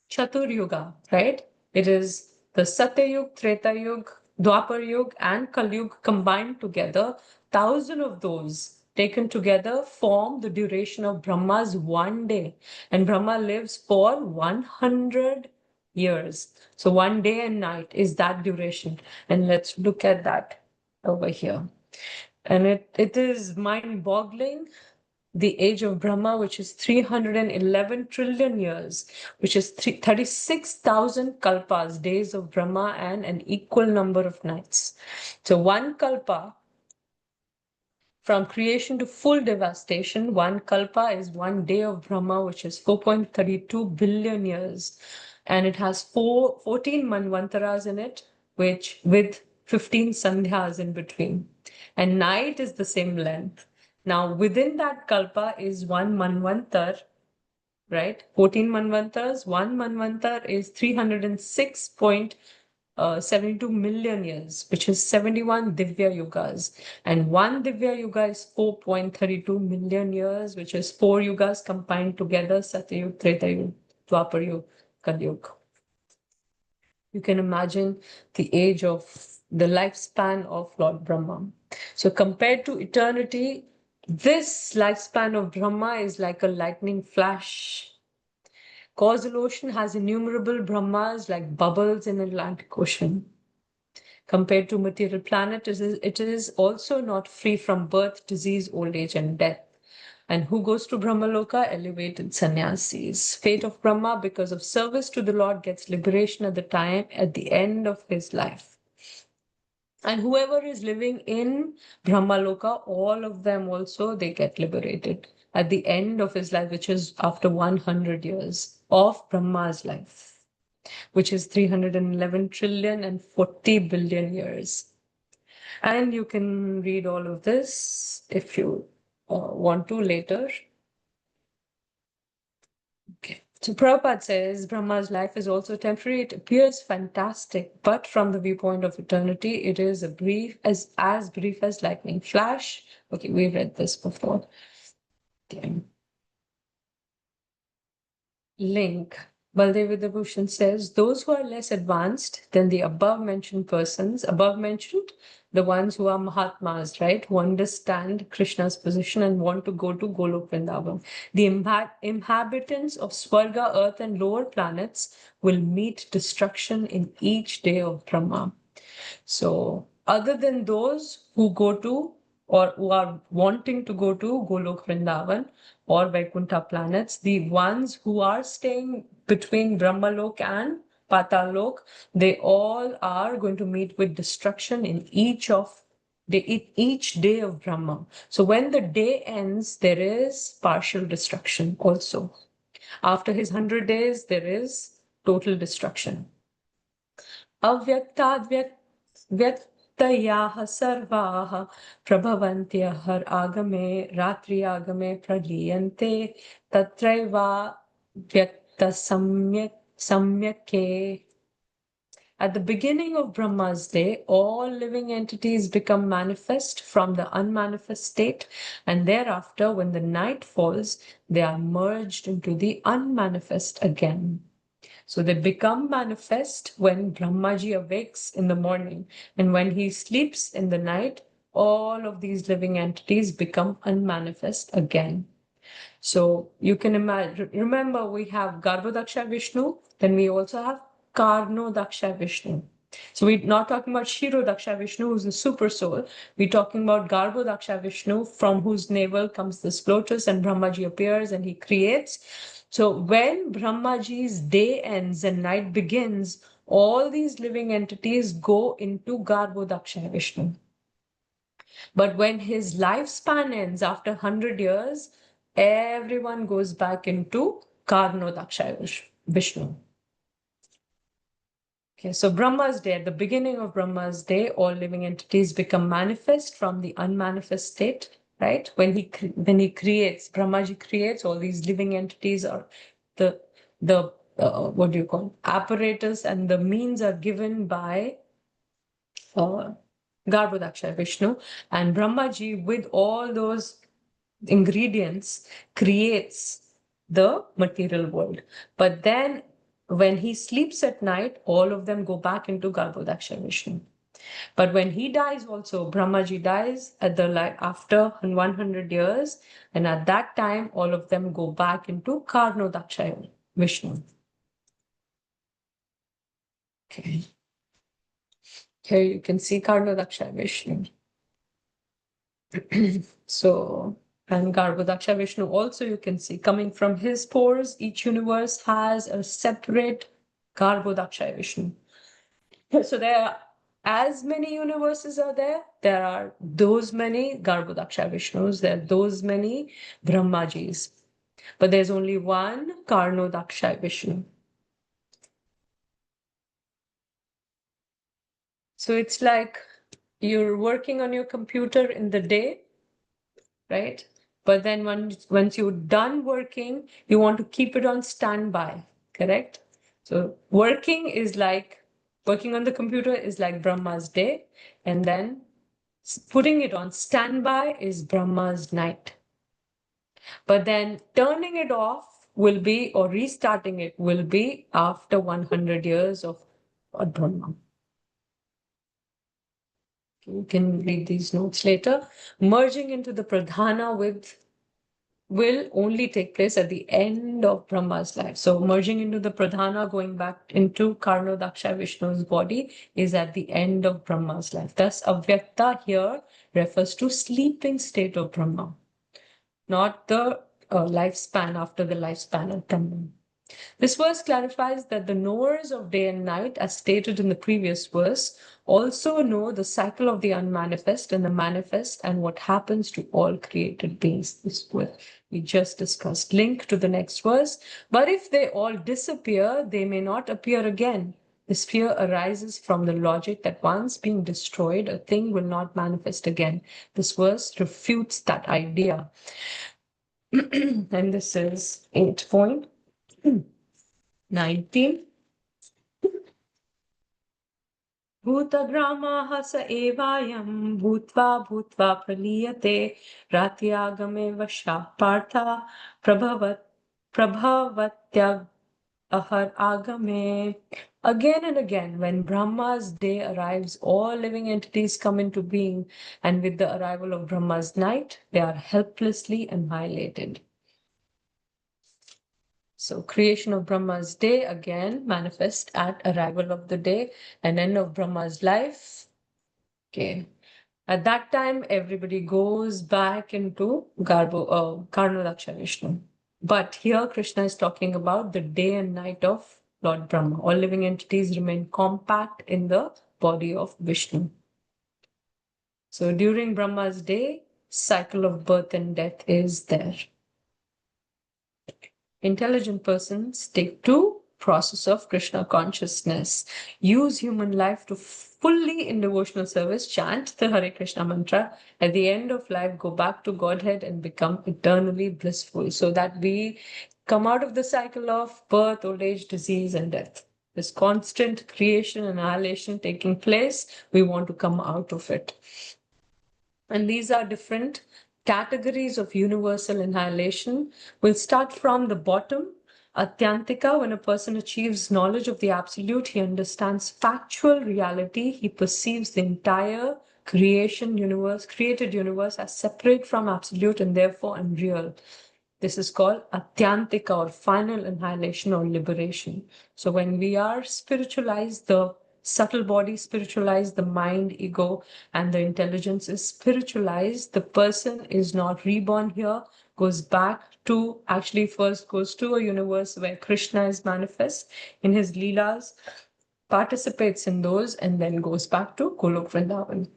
Chatur Yuga, right? It is the Satyayug, Tretayug, Dwapar Yug, and Kalyug combined together. 1,000 of those taken together form the duration of Brahma's one day. And Brahma lives for 100 years. So 1 day and night is that duration. And let's look at that over here. And it is mind-boggling. The age of Brahma, which is 311 trillion years, which is 36,000 kalpas, days of Brahma, and an equal number of nights. So one kalpa, from creation to full devastation, one kalpa is 1 day of Brahma, which is 4.32 billion years. And it has 14 manvantaras in it, which with 15 sandhyas in between. And night is the same length. Now, within that kalpa is one manvantar, right? 14 manvantars. One manvantar is 306.72 million years, which is 71 Divya Yugas. And one Divya Yuga is 4.32 million years, which is 4 yugas combined together, Satyayug, Tretayug, Dwapar Kalyug. You can imagine the age of the lifespan of Lord Brahma. So compared to eternity, this lifespan of Brahma is like a lightning flash. Causal ocean has innumerable Brahmas like bubbles in Atlantic Ocean. Compared to material planet, it is also not free from birth, disease, old age, and death. And who goes to Brahmaloka? Elevated sannyasis. Fate of Brahma, because of service to the Lord, gets liberation at the end of his life. And whoever is living in Brahmaloka, all of them also, they get liberated at the end of his life, which is after 100 years of Brahma's life, which is 311 trillion and 40 billion years. And you can read all of this if you want to later. Okay. So Prabhupada says Brahma's life is also temporary. It appears fantastic, but from the viewpoint of eternity, it is as brief as lightning flash. Okay, we read this before. Okay. Link. Baldev Bhushan says, those who are less advanced than the above-mentioned persons, above-mentioned, the ones who are Mahatmas, right, who understand Krishna's position and want to go to Golok Vrindavan. The inhabitants of Swarga, earth, and lower planets will meet destruction in each day of Brahma. So, other than those who go to or who are wanting to go to Golok Vrindavan or Vaikuntha planets, the ones who are staying between Brahmalok and Patalok, they all are going to meet with destruction in each day of Brahma. So when the day ends, there is partial destruction also. After his 100 days, there is total destruction. Vyaktayaha sarvaha prabhavantyahar agame ratri agame praliyante tatraiva vyakta samyake. At the beginning of Brahma's day, all living entities become manifest from the unmanifest state, and thereafter, when the night falls, they are merged into the unmanifest again. So they become manifest when Brahmaji awakes in the morning, and when he sleeps in the night, all of these living entities become unmanifest again. So you can imagine, remember we have Garbhodaksha Vishnu, then we also have Karnodaksha Vishnu. So we're not talking about Shirodaksha Vishnu, who's the super soul. We're talking about Garbhodaksha Vishnu, from whose navel comes this lotus, and Brahmaji appears and he creates. So when Brahmaji's day ends and night begins, all these living entities go into Garbhodaksha Vishnu. But when his lifespan ends after 100 years, everyone goes back into Karnodaksha Vishnu. Okay, so Brahma's day, at the beginning of Brahma's day, all living entities become manifest from the unmanifest state, right? When he creates, Brahmaji creates, all these living entities, are the what do you call, apparatus and the means are given by Garbhodaksha Vishnu, and Brahmaji with all those ingredients creates the material world. But then when he sleeps at night, all of them go back into Garbhodaksha Vishnu. But when he dies also, Brahmaji dies at after 100 years, and at that time, all of them go back into Karnodaksha Vishnu. Okay. Here you can see Karnodaksha Vishnu. So, and Garbhodaksha Vishnu also you can see coming from his pores. Each universe has a separate Garbhodaksha Vishnu. So there are as many universes are there. There are those many Garbhodaksha Vishnus. There are those many Brahmajis. But there's only one Karnodaksha Vishnu. So it's like you're working on your computer in the day, right? But then once you're done working, you want to keep it on standby, correct? So working on the computer is like Brahma's day, and then putting it on standby is Brahma's night. But then turning it off will be, or restarting it will be after 100 years of Brahma. You can read these notes later. Merging into the Pradhana will only take place at the end of Brahma's life. So merging into the Pradhana, going back into Karnodaksha Vishnu's body, is at the end of Brahma's life. Thus, Avyakta here refers to sleeping state of Brahma, not the lifespan after the lifespan of Brahma. This verse clarifies that the knowers of day and night, as stated in the previous verse, also know the cycle of the unmanifest and the manifest and what happens to all created beings. This verse we just discussed. Link to the next verse. But if they all disappear, they may not appear again. This fear arises from the logic that once being destroyed, a thing will not manifest again. This verse refutes that idea. And this is 8.19. Bhutagramaha sa evayam bhutva bhutva praliyate ratyagame vasha partha prabhavatya ahar agame. Again and again, when Brahma's day arrives, all living entities come into being, and with the arrival of Brahma's night, they are helplessly annihilated. So creation of Brahma's day again manifests at arrival of the day and end of Brahma's life. Okay. At that time, everybody goes back into Karnodaksha Vishnu. But here Krishna is talking about the day and night of Lord Brahma. All living entities remain compact in the body of Vishnu. So during Brahma's day, cycle of birth and death is there. Intelligent persons take to process of Krishna consciousness, use human life to fully in devotional service, chant the Hare Krishna mantra, at the end of life go back to Godhead and become eternally blissful, so that we come out of the cycle of birth, old age, disease, and death. This constant creation and annihilation taking place, we want to come out of it. And these are different categories of universal annihilation. We'll start from the bottom. Atyantika, when a person achieves knowledge of the absolute, he understands factual reality. He perceives the entire created universe as separate from absolute and therefore unreal. This is called Atyantika, or final annihilation or liberation. So when we are spiritualized, the subtle body spiritualized, the mind, ego, and the intelligence is spiritualized, the person is not reborn here, goes back to, actually first goes to a universe where Krishna is manifest in his Leelas, participates in those, and then goes back to Golok Vrindavan.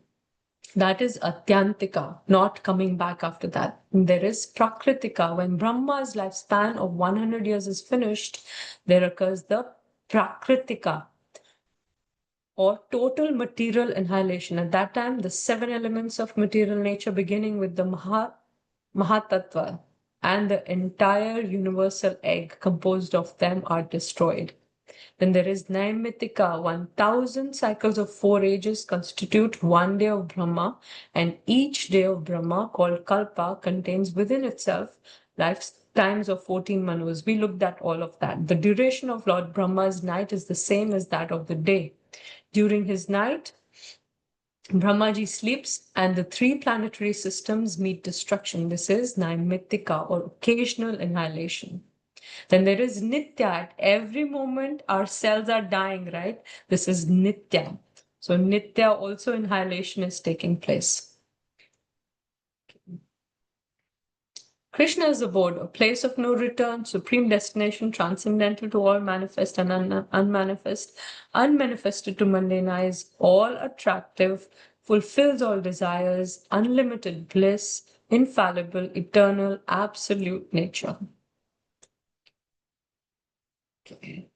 That is Atyantika, not coming back after that. And there is Prakritika. When Brahma's lifespan of 100 years is finished, there occurs the Prakritika, or total material annihilation. At that time, the 7 elements of material nature, beginning with the Mahatattva and the entire universal egg composed of them, are destroyed. Then there is Naimitika. 1000 cycles of 4 ages constitute one day of Brahma, and each day of Brahma, called Kalpa, contains within itself lifetimes of 14 manus. We looked at all of that. The duration of Lord Brahma's night is the same as that of the day. During his night, Brahmaji sleeps and the 3 planetary systems meet destruction. This is Naimitika, or occasional annihilation. Then there is Nitya. At every moment, our cells are dying, right? This is Nitya. So Nitya also annihilation is taking place. Krishna is abode, a place of no return, supreme destination, transcendental to all manifest and unmanifest, unmanifested to mundane eyes, all attractive, fulfills all desires, unlimited bliss, infallible, eternal, absolute nature. Okay.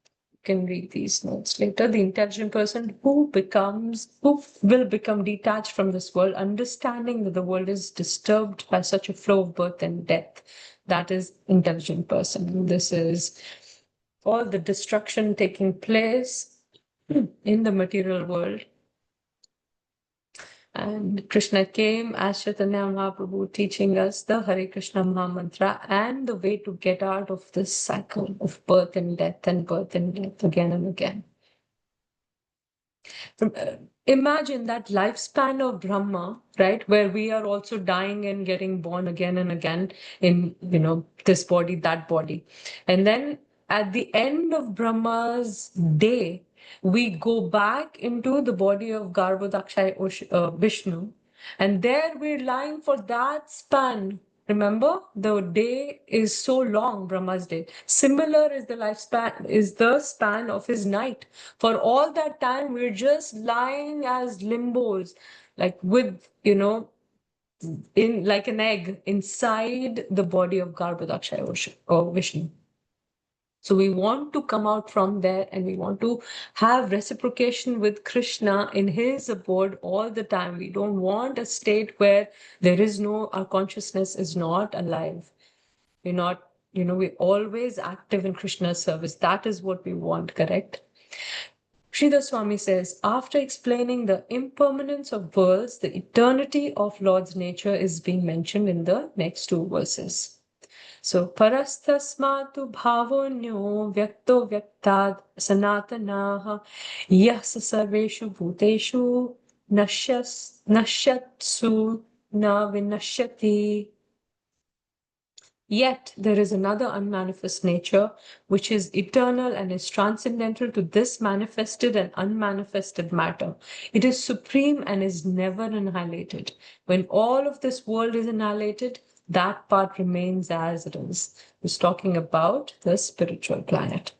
Can read these notes later. The intelligent person who will become detached from this world, understanding that the world is disturbed by such a flow of birth and death. That is intelligent person. This is all the destruction taking place in the material world. And Krishna came as Chaitanya Mahaprabhu teaching us the Hare Krishna Maha Mantra and the way to get out of this cycle of birth and death again and again. Imagine that lifespan of Brahma, right, where we are also dying and getting born again and again in, this body, that body. And then at the end of Brahma's day, we go back into the body of Garbhodakshaya Vishnu, and there we're lying for that span. Remember, the day is so long, Brahma's day. Similar is the lifespan, is the span of his night. For all that time, we're just lying as limbos, like with, in like an egg inside the body of Garbhodakshaya or Vishnu. So we want to come out from there and we want to have reciprocation with Krishna in his abode all the time. We don't want a state where our consciousness is not alive. We're not, we're always active in Krishna's service. That is what we want, correct? Sridhar Swami says, after explaining the impermanence of worlds, the eternity of Lord's nature is being mentioned in the next two verses. So, parastasmatu bhavonyo vyakto vyaktad sanatanaha yas sarveshu bhuteshu nashyatsu na vinashyati. Yet there is another unmanifest nature which is eternal and is transcendental to this manifested and unmanifested matter. It is supreme and is never annihilated. When all of this world is annihilated, that part remains as it is. It's talking about the spiritual planet.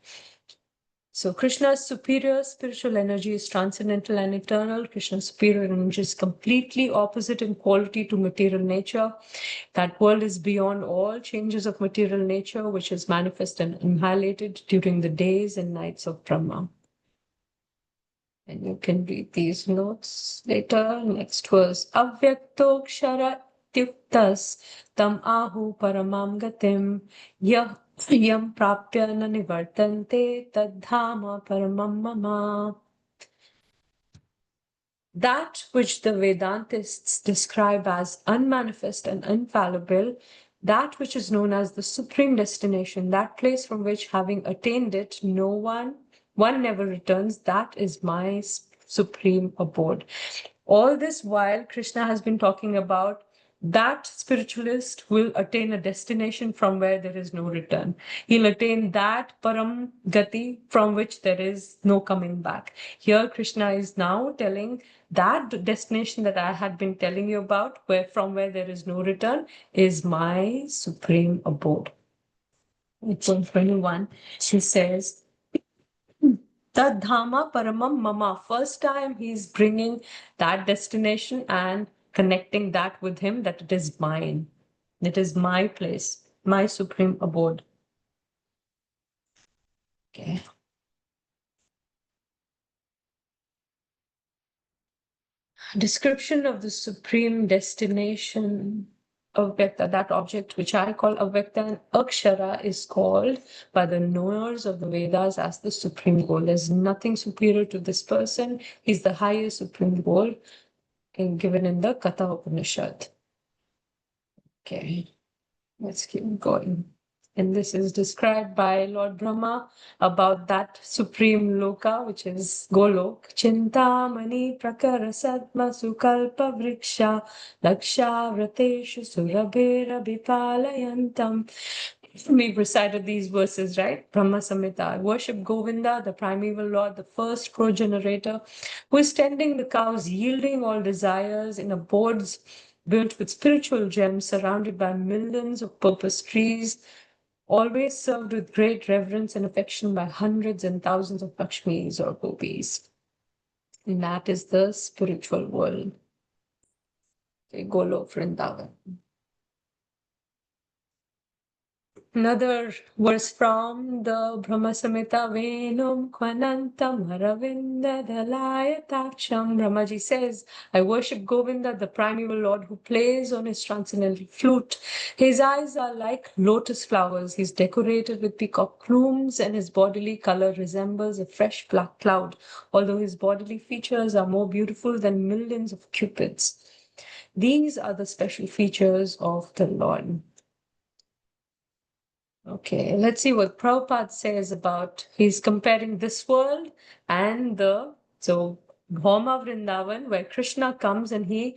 So Krishna's superior spiritual energy is transcendental and eternal. Krishna's superior energy is completely opposite in quality to material nature. That world is beyond all changes of material nature, which is manifest and annihilated during the days and nights of Brahma. And you can read these notes later. Next verse. Avyaktokshara tyuktas tam ahu paramam gatim yam prapya na nivartante tadhama paramam mama. That which the Vedantists describe as unmanifest and infallible, that which is known as the supreme destination, that place from which, having attained it, one never returns, that is my supreme abode. All this while, Krishna has been talking about that spiritualist will attain a destination from where there is no return. He'll attain that param gati from which there is no coming back. Here, Krishna is now telling that destination that I had been telling you about, from where there is no return, is my supreme abode. It's on 21. She says, Tadhama paramam mama. First time he's bringing that destination and connecting that with him, that it is mine. It is my place, my supreme abode. Okay. Description of the supreme destination of Avyakta, that object which I call Avyakta and Akshara, is called by the knowers of the Vedas as the supreme goal. There's nothing superior to this person. He's the highest supreme goal given in the Katha Upanishad. Okay, let's keep going. And this is described by Lord Brahma about that supreme loka, which is Golok. Chintamani prakara sadma sukalpa vriksha laksha vrateshu surabhera bipalayantam We've recited these verses, right? Brahma Samhita. I worship Govinda, the primeval Lord, the first progenerator, who is tending the cows, yielding all desires in abodes built with spiritual gems, surrounded by millions of purpose trees, always served with great reverence and affection by hundreds and thousands of Lakshmis or gopis. And that is the spiritual world. Okay, Golok Vrindavan. Another verse from the Brahma Samhita, Venum Kvanantam Aravinda Dalayatacham. Brahmaji says, I worship Govinda, the primeval Lord who plays on his transcendental flute. His eyes are like lotus flowers. He's decorated with peacock plumes, and his bodily color resembles a fresh black cloud, although his bodily features are more beautiful than millions of cupids. These are the special features of the Lord. Okay, let's see what Prabhupada says about, he's comparing this world and so Bhauma Vrindavan, where Krishna comes and he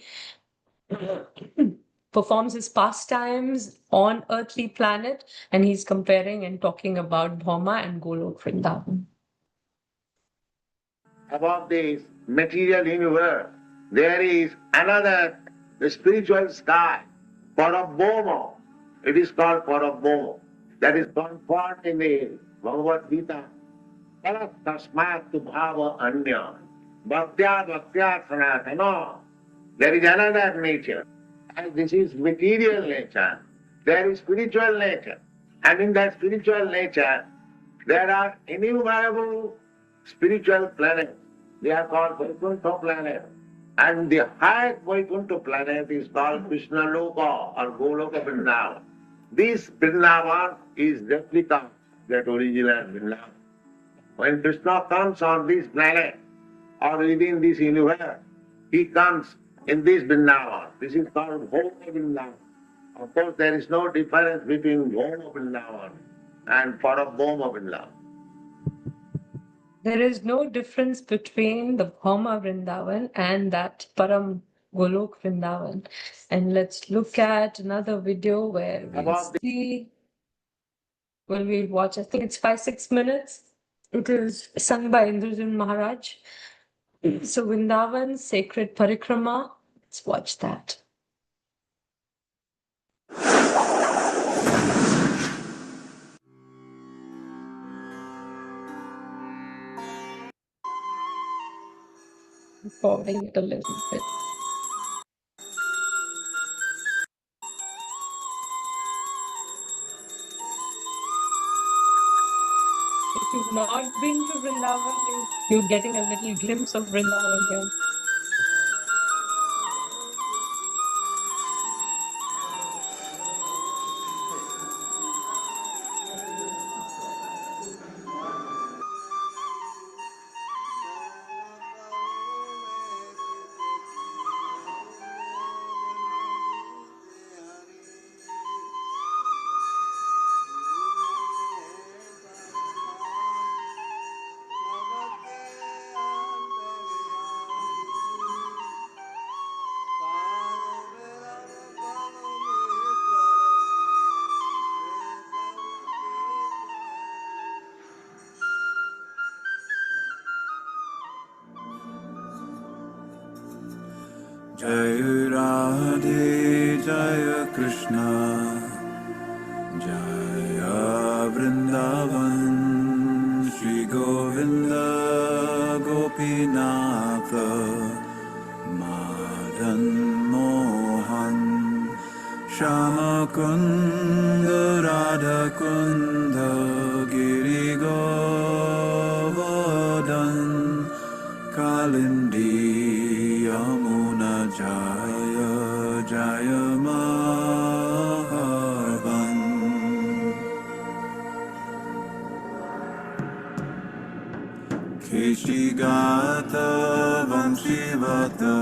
performs his pastimes on earthly planet, and he's comparing and talking about Bhauma and Golok Vrindavan. Above this material universe, there is another, the spiritual sky, Parabhoma. It is called Parabhoma. That is confirmed in the Bhagavad Gita. Tasmat bhava anya. Bhaktya sanatana. There is another nature. And this is material nature. There is spiritual nature. And in that spiritual nature, there are innumerable spiritual planets. They are called Vaikuntha planet. And the highest Vaikuntha planet is called Krishna Loka or Goloka Vrindavan. This Vrindavan is replica, that original Vrindavan. When Krishna comes on this planet or within this universe, he comes in this Vrindavan. This is called Bhoma Vrindavan. Of course, there is no difference between Bhoma Vrindavan and Parabhoma Vrindavan. There is no difference between the Bhauma Vrindavan and that Param Golok Vrindavan. And let's look at another video where we we'll watch, I think it's 5-6 minutes. It is sung by Indrajit Maharaj. So Vrindavan, Sacred Parikrama. Let's watch that. Recording it a little bit. If you've not been to Vrindavan, you're getting a little glimpse of Vrindavan here. Jai Radhe Jaya Krishna Jaya Vrindavan Shri Govinda Gopinatha Madan Mohan Shama Kunda Radha Kunda Giri Govardhan Kalindi Yamuna Jaya Jaya Mahavan Keshigata Vanshivata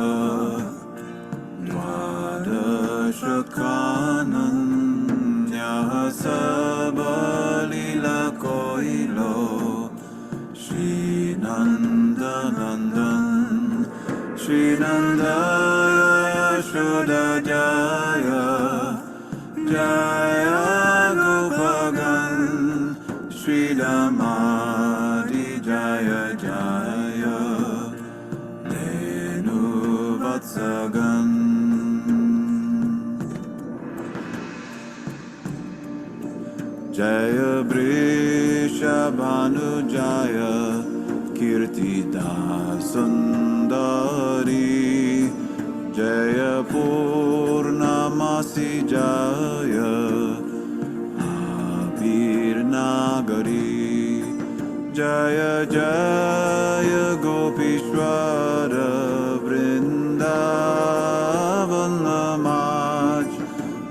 Dwadashakananya Sabalila Koilo Shri Nandanandan Shri Nandaya Yashoda Jaya Jaya Gopa Jaya Vrishabhanujaya Kirtida Sundari Jaya Purnamasi Jaya Abir Nagari Jaya Jaya Gopishwara Vrindavan Lamaj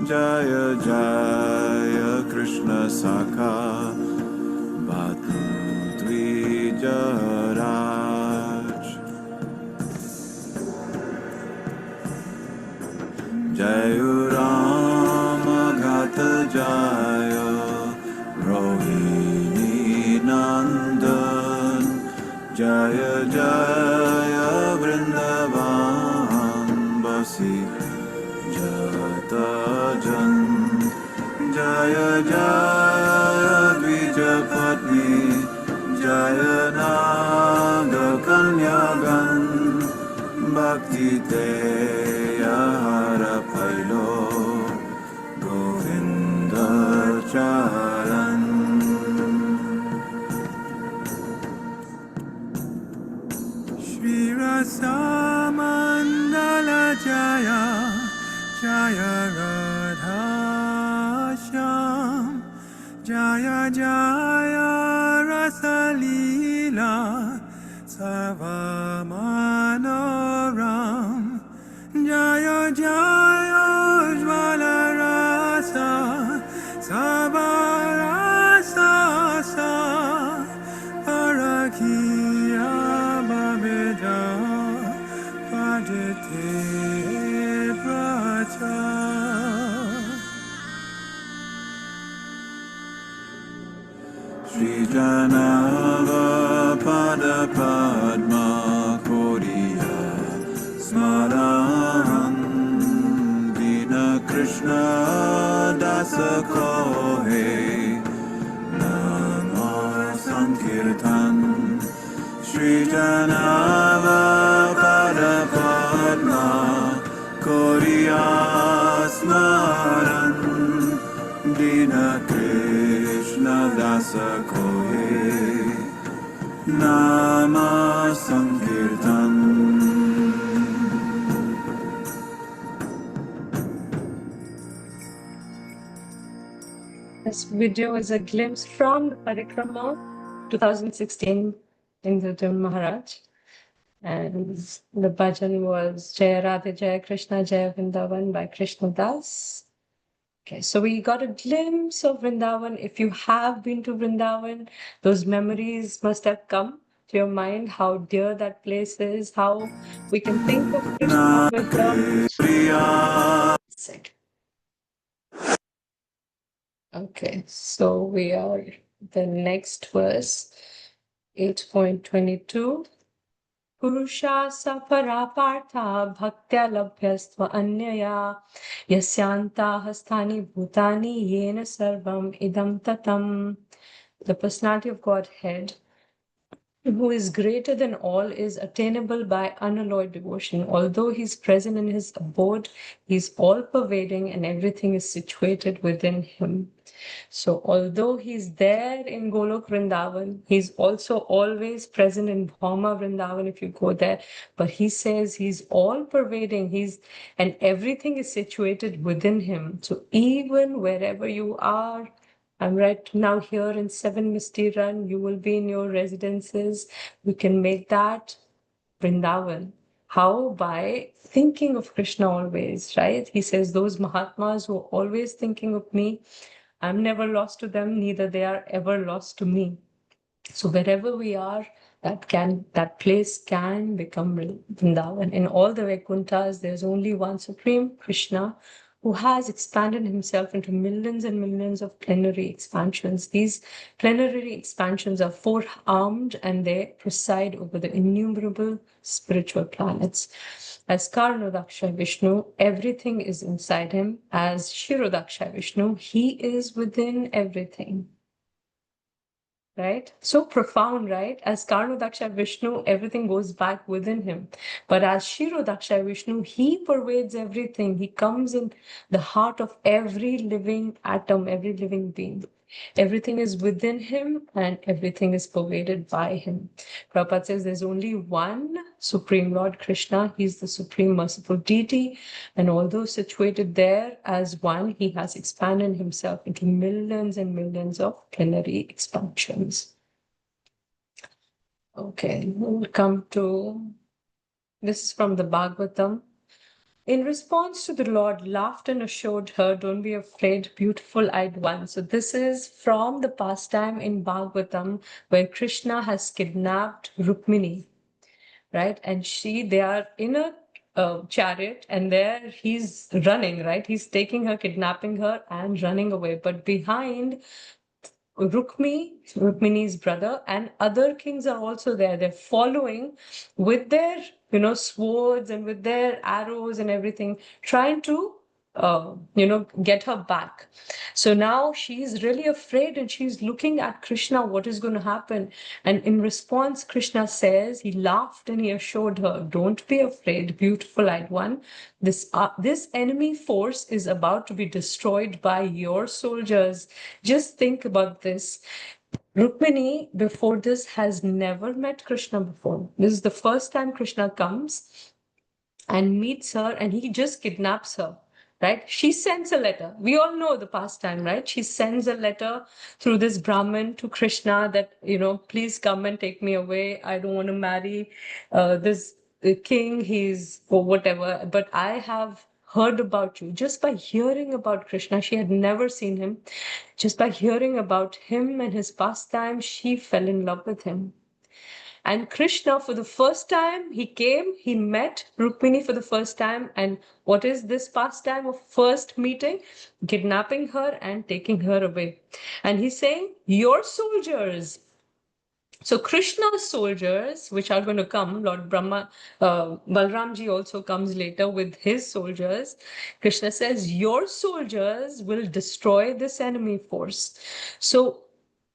Jaya Jaya Krishna Sakha Bhatu Dvijaraj Jaya Rama Gata Jaya Rohini Nandan Jaya Jaya Vrindavan Basi Jata Jan Jaya Jaya Dvijapatni Jaya Naga Kanyagan Bhakti Teya Hara Pailo Govinda Charan Shri Rasa Mandala Jaya Jaya Radha Shyam Jaya Jaya Rasa Leela Savamanoram Jaya Jaya Jvala Rasa Sabarasa Sa Parakiya Babeda Padite Pracha Sri Janava Pada Padma Kodiya Smaran Dina Krishna Dasa Kohe Nama Sankirtan Sri Janava Pada Padma Kodiya Smaran Dina Krishna Dasa Kohe Nama Sankirtan This video is a glimpse from the Parikrama 2016 in the Dhun Maharaj. And the bhajan was Jaya Radhe Jaya Krishna Jaya Vrindavan by Krishna Das. Okay, so we got a glimpse of Vrindavan. If you have been to Vrindavan, those memories must have come to your mind, how dear that place is, how we can think of Krishna with them. Second. Okay, so we are the next verse, 8.22. Purusha sapara partha bhaktya labhyastva anyaya yasyanta hastani bhutani yena sarvam idam tatam. The personality of Godhead, who is greater than all, is attainable by unalloyed devotion. Although he's present in his abode, he's all-pervading and everything is situated within him. So although he's there in Golok Vrindavan, he's also always present in Bhauma Vrindavan if you go there. But he says he's all-pervading, and everything is situated within him. So even wherever you are, I'm right now here in 7 Misty Run, you will be in your residences. We can make that Vrindavan. How? By thinking of Krishna always, right? He says those Mahatmas who are always thinking of me, I'm never lost to them, neither they are ever lost to me. So wherever we are, that place can become Vrindavan. In all the Vaikunthas, there's only one Supreme Krishna, who has expanded himself into millions and millions of plenary expansions. These plenary expansions are four-armed and they preside over the innumerable spiritual planets. As Karnodaksha Vishnu, everything is inside him. As Shirodaksha Vishnu, he is within everything. Right? So profound, right? As Karnodaksha Vishnu, everything goes back within him. But as Shirodaksha Vishnu, he pervades everything. He comes in the heart of every living atom, every living being. Everything is within him and everything is pervaded by him. Prabhupada says there's only one Supreme Lord Krishna. He's the Supreme Merciful Deity. And although situated there as one, he has expanded himself into millions and millions of plenary expansions. Okay, we'll come to, this is from the Bhagavatam. In response to the Lord laughed and assured her, don't be afraid, beautiful-eyed one. So this is from the pastime in Bhagavatam where Krishna has kidnapped Rukmini, right? And they are in a chariot and there he's running, right? He's taking her, kidnapping her and running away. But behind Rukmini's brother, and other kings are also there. They're following with their, swords and with their arrows and everything, trying to, get her back. So now she's really afraid and she's looking at Krishna, what is going to happen? And in response, Krishna says, he laughed and he assured her, don't be afraid, beautiful-eyed one. This enemy force is about to be destroyed by your soldiers. Just think about this. Rukmini, before this, has never met Krishna before. This is the first time Krishna comes and meets her, and he just kidnaps her, right? She sends a letter. We all know the pastime, right? She sends a letter through this Brahmin to Krishna that, please come and take me away. I don't want to marry this king, he's or whatever, but I have heard about you. Just by hearing about Krishna, she had never seen him. Just by hearing about him and his pastime, she fell in love with him. And Krishna, for the first time, he came, he met Rukmini for the first time. And what is this pastime of first meeting? Kidnapping her and taking her away. And he's saying, your soldiers. So Krishna's soldiers, which are going to come, Lord Brahma, Balramji also comes later with his soldiers. Krishna says, your soldiers will destroy this enemy force. So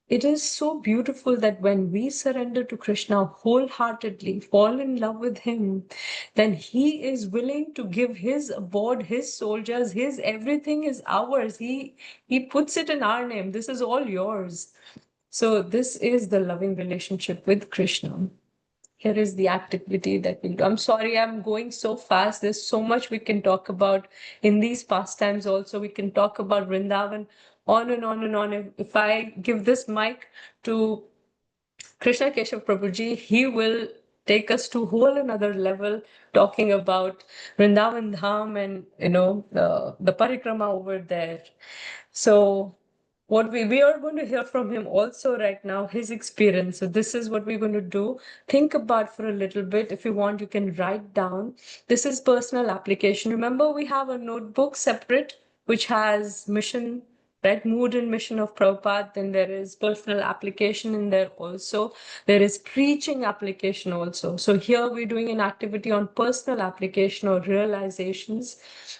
it is so beautiful that when we surrender to Krishna wholeheartedly, fall in love with him, then he is willing to give his abode, his soldiers, his everything is ours. He puts it in our name. This is all yours. So this is the loving relationship with Krishna. Here is the activity that we'll do. I'm sorry, I'm going so fast. There's so much we can talk about in these pastimes also. We can talk about Vrindavan on and on and on. If I give this mic to Krishna Keshav Prabhuji, he will take us to whole another level talking about Vrindavan Dham and, the parikrama over there. So what we are going to hear from him also right now, his experience. So this is what we're going to do. Think about for a little bit. If you want, you can write down. This is personal application. Remember, we have a notebook separate, which has mission, right? Mood and mission of Prabhupada. Then there is personal application in there also. There is preaching application also. So here we're doing an activity on personal application or realizations.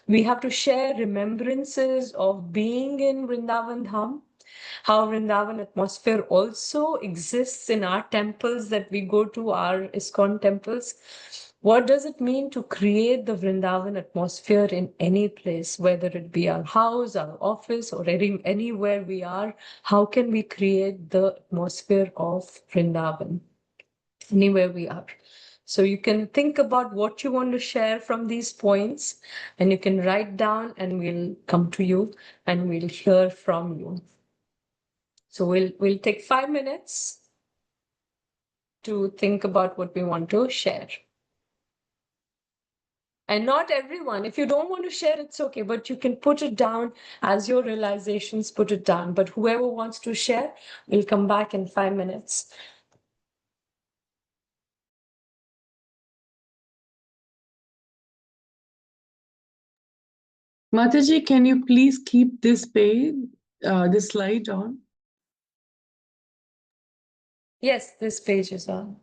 We have to share remembrances of being in Vrindavan Dham, how Vrindavan atmosphere also exists in our temples that we go to, our ISKCON temples. What does it mean to create the Vrindavan atmosphere in any place, whether it be our house, our office, or anywhere we are? How can we create the atmosphere of Vrindavan anywhere we are? So you can think about what you want to share from these points, and you can write down, and we'll come to you and we'll hear from you. So we'll take 5 minutes to think about what we want to share. And not everyone, if you don't want to share, it's okay, but you can put it down as your realizations, put it down. But whoever wants to share, we'll come back in 5 minutes. Mataji, can you please keep this page, this slide on? Yes, this page is on.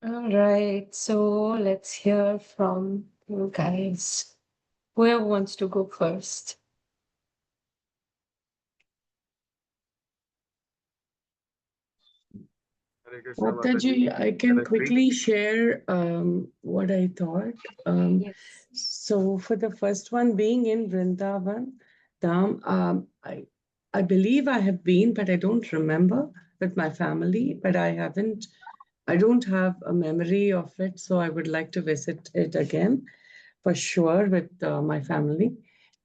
All right, so let's hear from you guys. Whoever wants to go first. Mataji, I can quickly share what I thought. Yes. So for the first one, being in Vrindavan, Dham, I believe I have been, but I don't remember with my family, but I don't have a memory of it, so I would like to visit it again for sure with my family.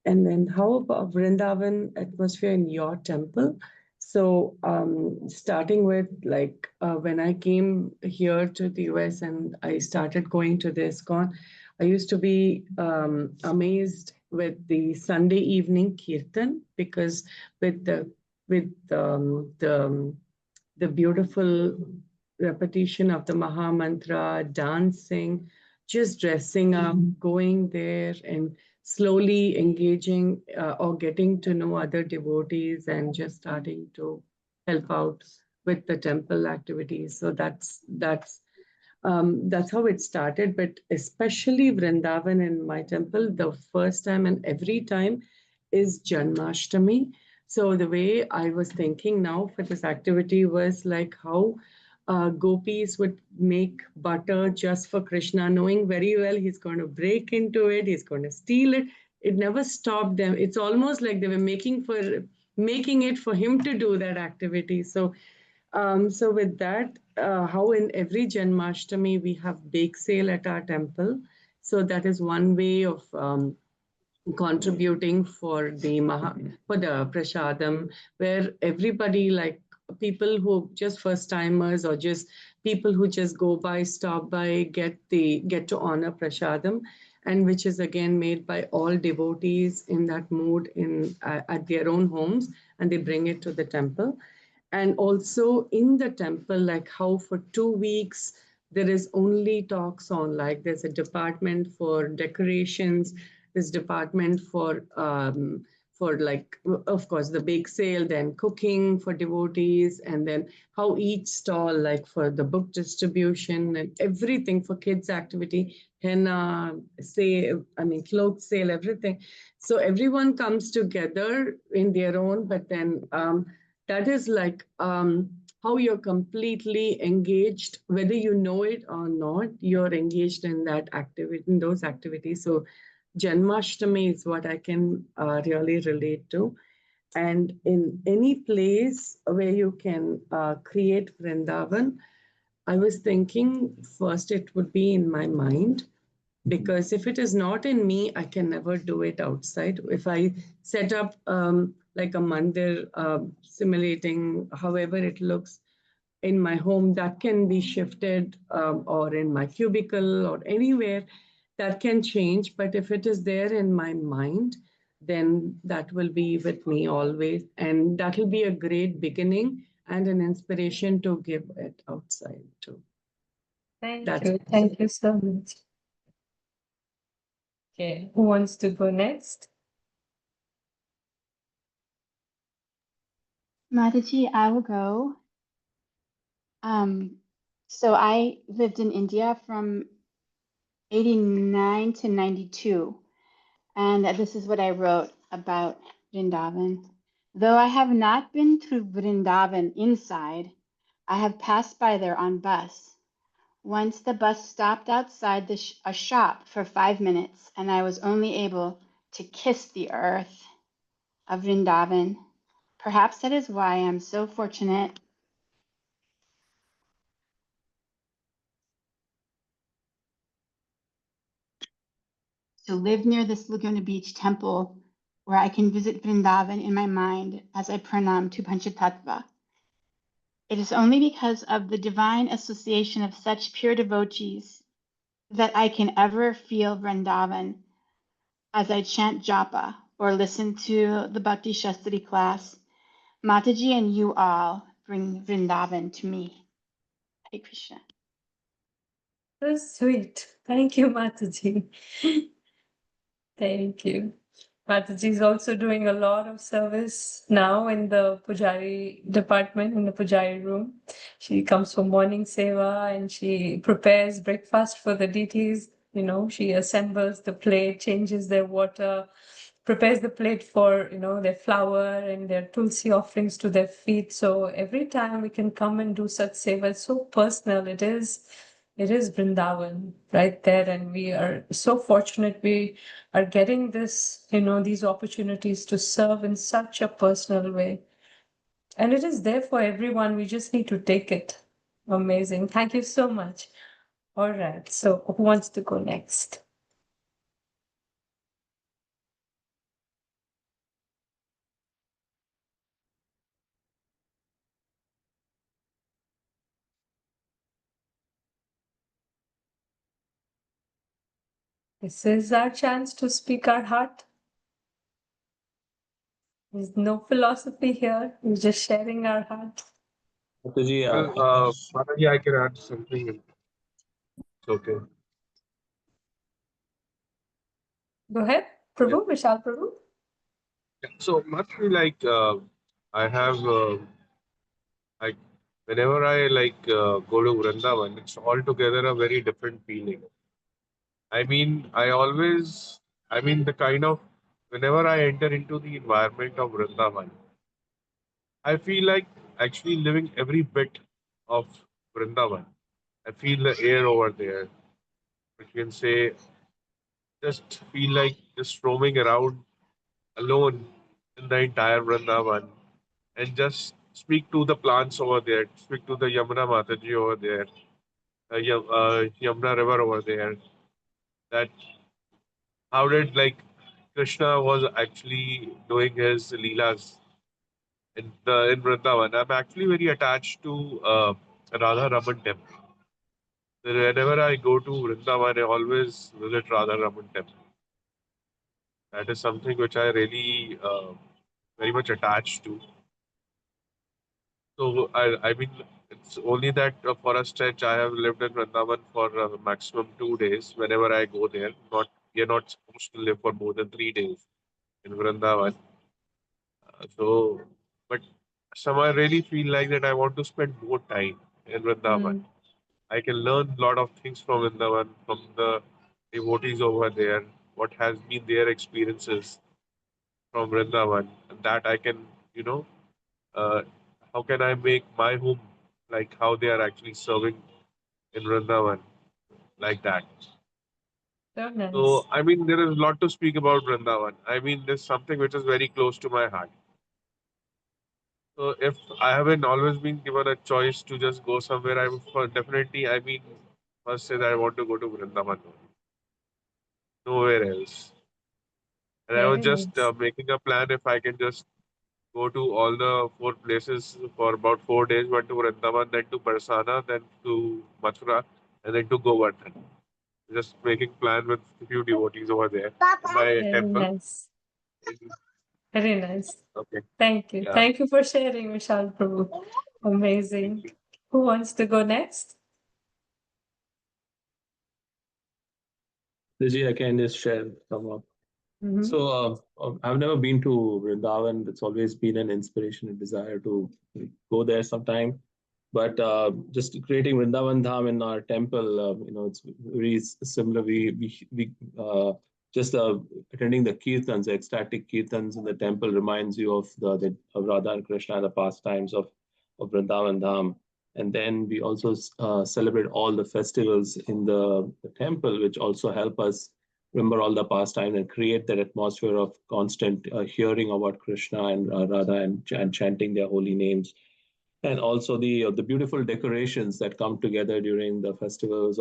And then how about Vrindavan atmosphere in your temple? So starting with like when I came here to the US and I started going to the ISKCON, I used to be amazed with the Sunday evening kirtan because with the beautiful repetition of the Maha Mantra, dancing, just dressing up, going there and slowly engaging or getting to know other devotees and just starting to help out with the temple activities. So that's how it started. But especially Vrindavan in my temple, the first time and every time is Janmashtami. So the way I was thinking now for this activity was like how gopis would make butter just for Krishna, knowing very well he's going to break into it, he's going to steal it. It never stopped them. It's almost like they were making it for him to do that activity. So with that, how in every Janmashtami we have bake sale at our temple. So that is one way of contributing for the prasadam, where everybody, like people who just first timers or just people who just go by, stop by, get to honor prasadam, and which is again made by all devotees in that mood at their own homes, and they bring it to the temple. And also in the temple, like how for 2 weeks there is only talks on, like there's a department for decorations, this department for like, of course, the bake sale, then cooking for devotees, and then how each stall, like for the book distribution and everything for kids activity, henna, cloth sale, everything. So everyone comes together in their own, but then that is like how you're completely engaged, whether you know it or not, you're engaged in that activity, in those activities. So Janmashtami is what I can really relate to. And in any place where you can create Vrindavan, I was thinking first it would be in my mind, because if it is not in me, I can never do it outside. If I set up like a mandir, simulating however it looks in my home, that can be shifted, or in my cubicle or anywhere, that can change. But if it is there in my mind, then that will be with me always. And that will be a great beginning and an inspiration to give it outside too. Thank you. Thank you so much. Okay, who wants to go next? Mataji, I will go. So I lived in India from 89 to 92, and this is what I wrote about Vrindavan. Though I have not been through Vrindavan inside, I have passed by there on bus. Once the bus stopped outside a shop for 5 minutes, and I was only able to kiss the earth of Vrindavan. Perhaps that is why I'm so fortunate to live near this Laguna Beach temple, where I can visit Vrindavan in my mind as I pranam to Panchatattva. It is only because of the divine association of such pure devotees that I can ever feel Vrindavan as I chant japa or listen to the Bhakti Shastri class. Mataji and you all bring Vrindavan to me. Hare Krishna. So sweet. Thank you, Mataji. Thank you. Mataji is also doing a lot of service now in the Pujari department, in the Pujari room. She comes for morning seva and she prepares breakfast for the deities. You know, she assembles the plate, changes their water, prepares the plate for, you know, their flower and their tulsi offerings to their feet. So every time we can come and do such seva, it's so personal. It is Vrindavan right there, and we are so fortunate we are getting this, you know, these opportunities to serve in such a personal way. And it is there for everyone. We just need to take it. Amazing. Thank you so much. All right. So who wants to go next? This is our chance to speak our heart. There's no philosophy here. We're just sharing our heart. Mataji, Mataji, I can add something. It's okay. Go ahead, Prabhu, Vishal Prabhu. So mostly like I have like whenever I go to Vrindavan, it's altogether a very different feeling. I mean, the kind of whenever I enter into the environment of Vrindavan, I feel like actually living every bit of Vrindavan. I feel the air over there, which can say just feel like just roaming around alone in the entire Vrindavan and just speak to the plants over there, speak to the Yamuna Mataji over there, Yamuna River over there. That how did Krishna was actually doing his leelas in Vrindavan. I'm actually very attached to Radha Raman temple. So whenever I go to Vrindavan, I always visit Radha Raman temple. That is something which I really very much attached to. So I mean, it's only that for a stretch I have lived in Vrindavan for maximum 2 days. Whenever I go there, you're not supposed to live for more than 3 days in Vrindavan. But some I really feel like that I want to spend more time in Vrindavan. I can learn a lot of things from Vrindavan, from the devotees over there, what has been their experiences from Vrindavan, and that I can, how can I make my home like how they are actually serving in Vrindavan, like that. So nice. So, I mean, there is a lot to speak about Vrindavan. I mean, there's something which is very close to my heart. So, if I haven't always been given a choice to just go somewhere, I would definitely, I mean, must say that I want to go to Vrindavan, nowhere else. And I was Very just nice. making a plan if I can just go to all the 4 places for about 4 days, one to Vrindavan, then to Barsana, then to Mathura, and then to Govardhan. Just making plan with a few devotees over there. My Very temple. nice. Very nice. Okay. Thank you. Yeah. Thank you for sharing, Vishal Prabhu. Amazing. Who wants to go next? Mataji, I can just share some of. Mhm. So I've never been to Vrindavan. It's always been an inspiration and desire to go there sometime. But just creating Vrindavan Dham in our temple, it's very similar. We just attending the kirtans, the ecstatic kirtans in the temple reminds you of of Radha and Krishna, the pastimes of Vrindavan Dham. And then we also celebrate all the festivals in the temple, which also help us remember all the pastimes and create that atmosphere of constant hearing about Krishna and Radha and chanting their holy names. And also the beautiful decorations that come together during the festivals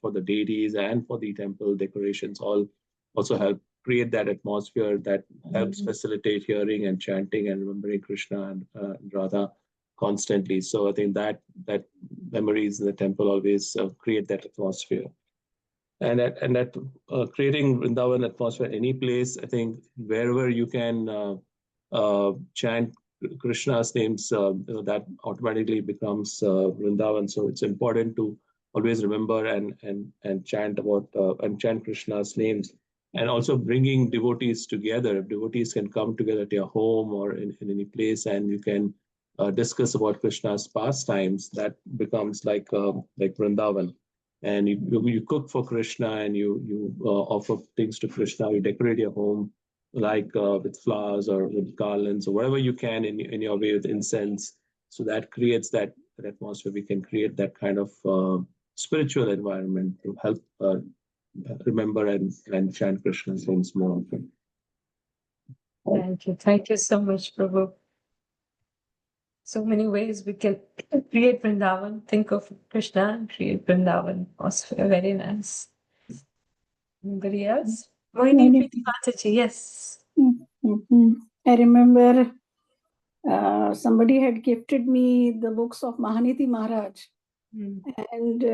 for the deities and for the temple decorations all also help create that atmosphere that helps facilitate hearing and chanting and remembering Krishna and Radha constantly. So I think that memories in the temple always create that atmosphere. And that creating Vrindavan atmosphere any place, I think wherever you can chant Krishna's names, that automatically becomes Vrindavan. So it's important to always remember and chant about and chant Krishna's names and also bringing devotees together. Devotees can come together at your home or in any place, and you can discuss about Krishna's pastimes. That becomes like Vrindavan. And you cook for Krishna, and you offer things to Krishna. You decorate your home like with flowers or with garlands or whatever you can in your way with incense. So that creates that atmosphere. We can create that kind of spiritual environment to help remember and chant Krishna's names more often. Thank you. Thank you so much, Prabhu. So many ways we can create Vrindavan, think of Krishna and create Vrindavan. Also very nice. Anybody else? Mohini Preeti Mataji, yes. I remember somebody had gifted me the books of Mahaniti Maharaj. And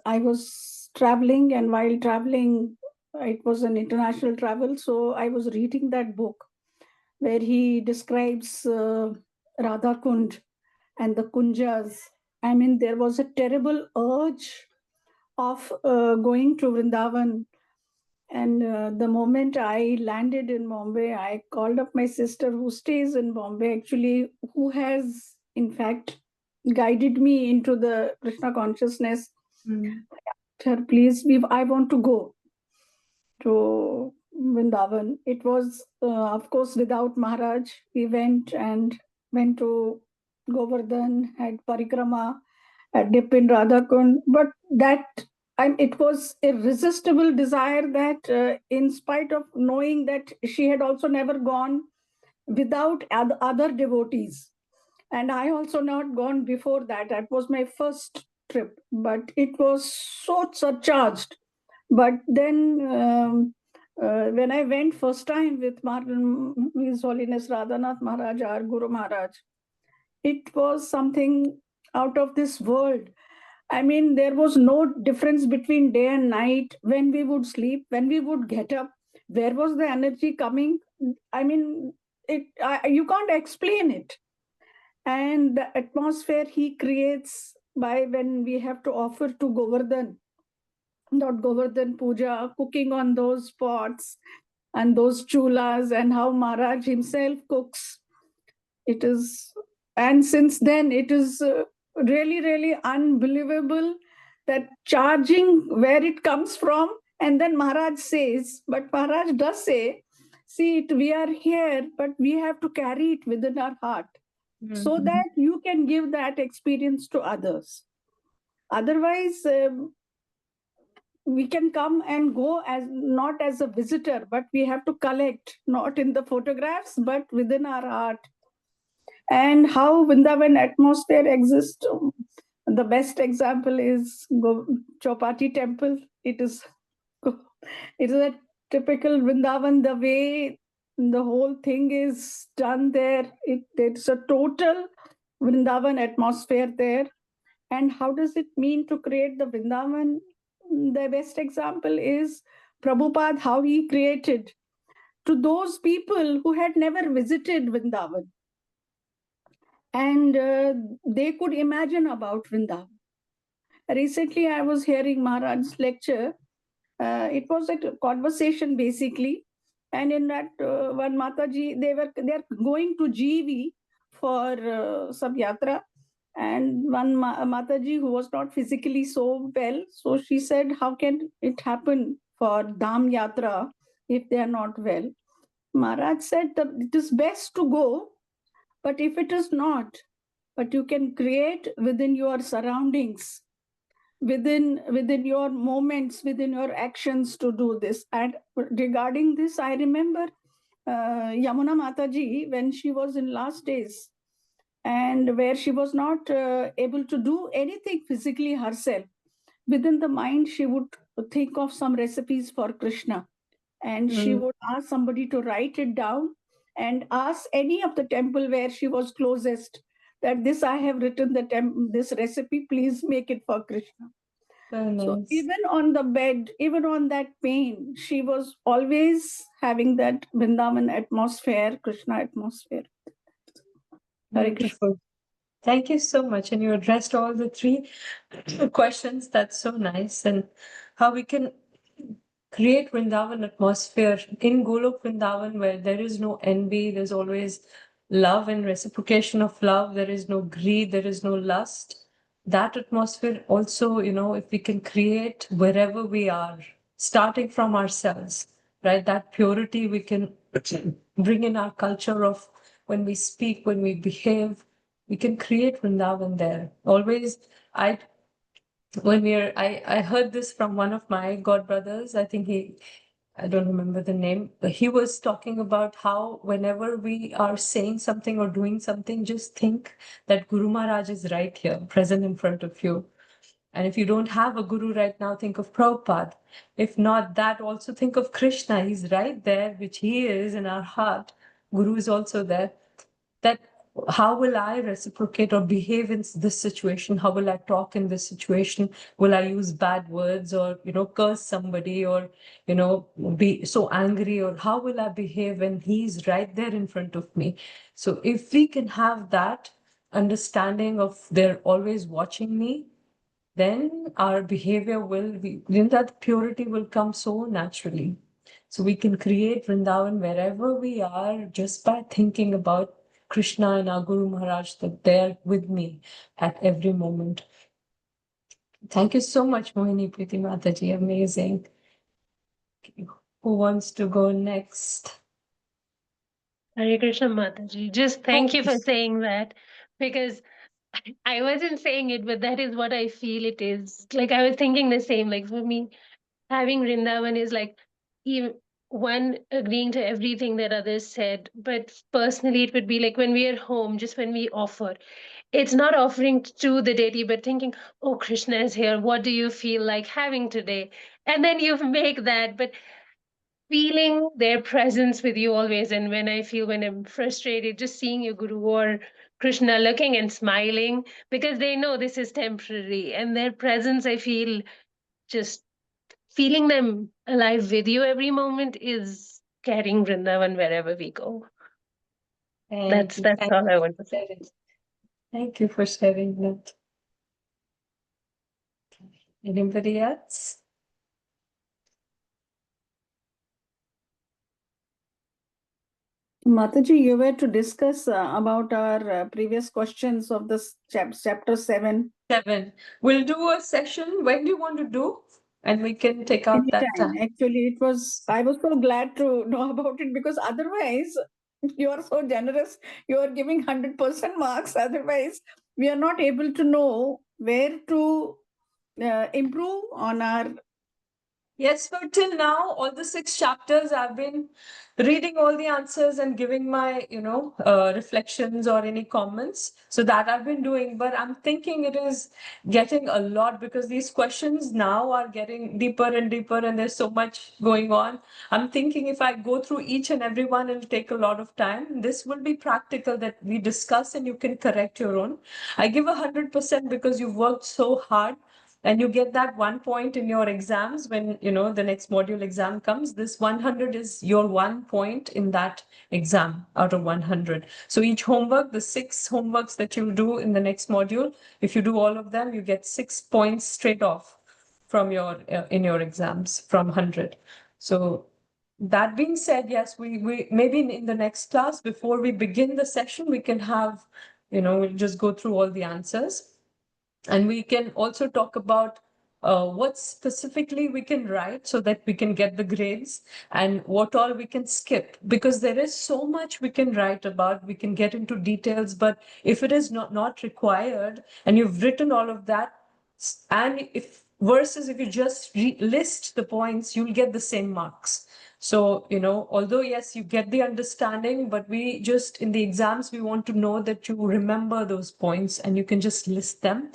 I was traveling, and while traveling, it was an international travel. So I was reading that book where he describes Radha Kund and the Kunjas. I mean, there was a terrible urge of going to Vrindavan. And the moment I landed in Bombay, I called up my sister who stays in Bombay, actually, who has, in fact, guided me into the Krishna consciousness. I asked her, please, I want to go to Vrindavan. It was, of course, without Maharaj. We went to Govardhan, had parikrama, had dip in Radha Kund. But that, it was a irresistible desire that in spite of knowing that she had also never gone without other devotees. And I also not gone before that. That was my first trip, but it was so surcharged. But then when I went first time with His Holiness Radhanath Maharaj, our Guru Maharaj, it was something out of this world. I mean, there was no difference between day and night, when we would sleep, when we would get up, where was the energy coming? I mean, you can't explain it. And the atmosphere he creates by when we have to offer to Govardhan, not Govardhan Puja, cooking on those pots and those chulas, and how Maharaj himself cooks. It is, and since then, it is really, really unbelievable that charging where it comes from. And then Maharaj says, but Maharaj does say, see, we are here, but we have to carry it within our heart so that you can give that experience to others. Otherwise, we can come and go as not as a visitor, but we have to collect, not in the photographs, but within our heart. And how Vrindavan atmosphere exists, the best example is Chowpatty Temple. It is a typical Vrindavan, the way the whole thing is done there. It's a total Vrindavan atmosphere there. And how does it mean to create the Vrindavan? The best example is Prabhupada, how he created to those people who had never visited Vrindavan. And they could imagine about Vrindavan. Recently, I was hearing Maharaj's lecture. It was a conversation, basically. And in that one Mataji, they're going to GV for some yatra. And one Mataji who was not physically so well, so she said, how can it happen for Dham Yatra if they are not well? Maharaj said that it is best to go, but if it is not, but you can create within your surroundings, within your moments, within your actions to do this. And regarding this, I remember Yamuna Mataji, when she was in last days, and where she was not able to do anything physically herself. Within the mind, she would think of some recipes for Krishna, and she would ask somebody to write it down and ask any of the temple where she was closest that this I have written this recipe, please make it for Krishna. So even on the bed, even on that pain, she was always having that Vrindavan atmosphere, Krishna atmosphere. Wonderful. Thank you so much. And you addressed all the three questions. That's so nice. And how we can create Vrindavan atmosphere in Golok Vrindavan where there is no envy, there's always love and reciprocation of love, there is no greed, there is no lust. That atmosphere also, if we can create wherever we are, starting from ourselves, right? That purity we can bring in our culture of when we speak, when we behave, we can create Vrindavan there. Always, I heard this from one of my godbrothers. I don't remember the name, but he was talking about how whenever we are saying something or doing something, just think that Guru Maharaj is right here, present in front of you. And if you don't have a guru right now, think of Prabhupada. If not that, also think of Krishna. He's right there, which he is in our heart. Guru is also there. That how will I reciprocate or behave in this situation? How will I talk in this situation? Will I use bad words or, curse somebody or, be so angry? Or how will I behave when he's right there in front of me? So if we can have that understanding of they're always watching me, then our behavior will be, that purity will come so naturally. So we can create Vrindavan wherever we are just by thinking about Krishna and our Guru Maharaj, that they're with me at every moment. Thank you so much, Mohini Priti Mataji. Amazing. Who wants to go next? Hare Krishna Mataji. Just thank you for saying that, because I wasn't saying it, but that is what I feel it is. Like I was thinking the same. Like for me, having Vrindavan is like even one agreeing to everything that others said. But personally, it would be like when we are home, just when we offer, it's not offering to the deity, but thinking, oh, Krishna is here. What do you feel like having today? And then you make that. But feeling their presence with you always. And when I'm frustrated, just seeing your Guru or Krishna looking and smiling, because they know this is temporary, and their presence, I feel, just feeling them alive with you every moment is carrying Vrindavan wherever we go. That's all I want to say. Thank you for sharing that. Anybody else? Mataji, you were to discuss about our previous questions of this chapter 7. 7. We'll do a session. When do you want to do? And we can take out that Anytime. time. Actually, I was so glad to know about it, because otherwise, you are so generous. You are giving 100% marks. Otherwise, we are not able to know where to improve on our. Yes, but till now, all the 6 chapters, I've been reading all the answers and giving my, reflections or any comments. So that I've been doing, but I'm thinking it is getting a lot because these questions now are getting deeper and deeper and there's so much going on. I'm thinking if I go through each and every one, it'll take a lot of time. This will be practical that we discuss and you can correct your own. I give 100% because you've worked so hard. And you get that 1 point in your exams when, the next module exam comes. This 100 is your 1 point in that exam out of 100. So each homework, the 6 homeworks that you'll do in the next module, if you do all of them, you get 6 points straight off from your in your exams from 100. So that being said, yes, we maybe in the next class, before we begin the session, we can have, we'll just go through all the answers. And we can also talk about what specifically we can write so that we can get the grades and what all we can skip, because there is so much we can write about, we can get into details, but if it is not required and you've written all of that, and if you just list the points, you'll get the same marks. So, although yes, you get the understanding, but we just in the exams, we want to know that you remember those points and you can just list them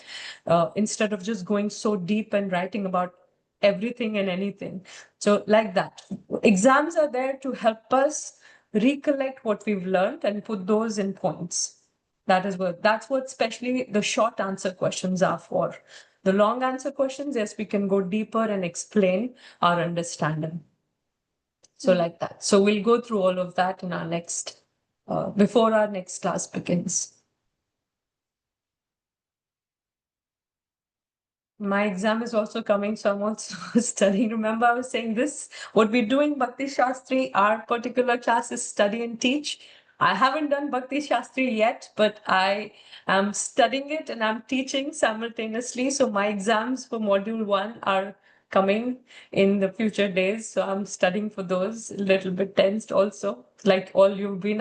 instead of just going so deep and writing about everything and anything. So like that, exams are there to help us recollect what we've learned and put those in points. That's what especially the short answer questions are for. The long answer questions, yes, we can go deeper and explain our understanding. So like that. So we'll go through all of that in our next, before our next class begins. my exam is also coming, so I'm also studying. Remember, I was saying this, what we're doing, Bhakti Shastri, our particular class is study and teach. I haven't done Bhakti Shastri yet, but I am studying it and I'm teaching simultaneously. So my exams for module 1 are coming in the future days. So I'm studying for those, a little bit tensed also, like all you've been.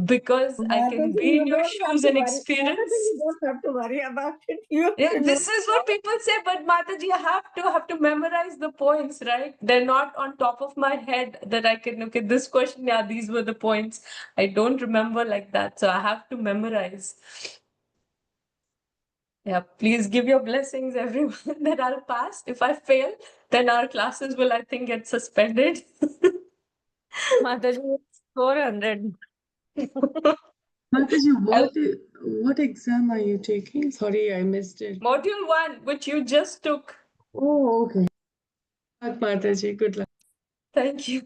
Because I can Mataji, be in you your don't have shoes to and worry. experience. Mataji, you don't have to worry about it. You Yeah, know. this is what people say, but Mataji, I have to memorize the points, right? They're not on top of my head that I can look at this question. Yeah, these were the points. I don't remember like that, so I have to memorize. Yeah, please give your blessings, everyone, that I'll pass. If I fail, then our classes will, I think, get suspended. Mataji, 400. Mataji, what exam are you taking? Sorry, I missed it. Module 1, which you just took. Oh, okay. Good luck, Mataji. Good luck. Thank you.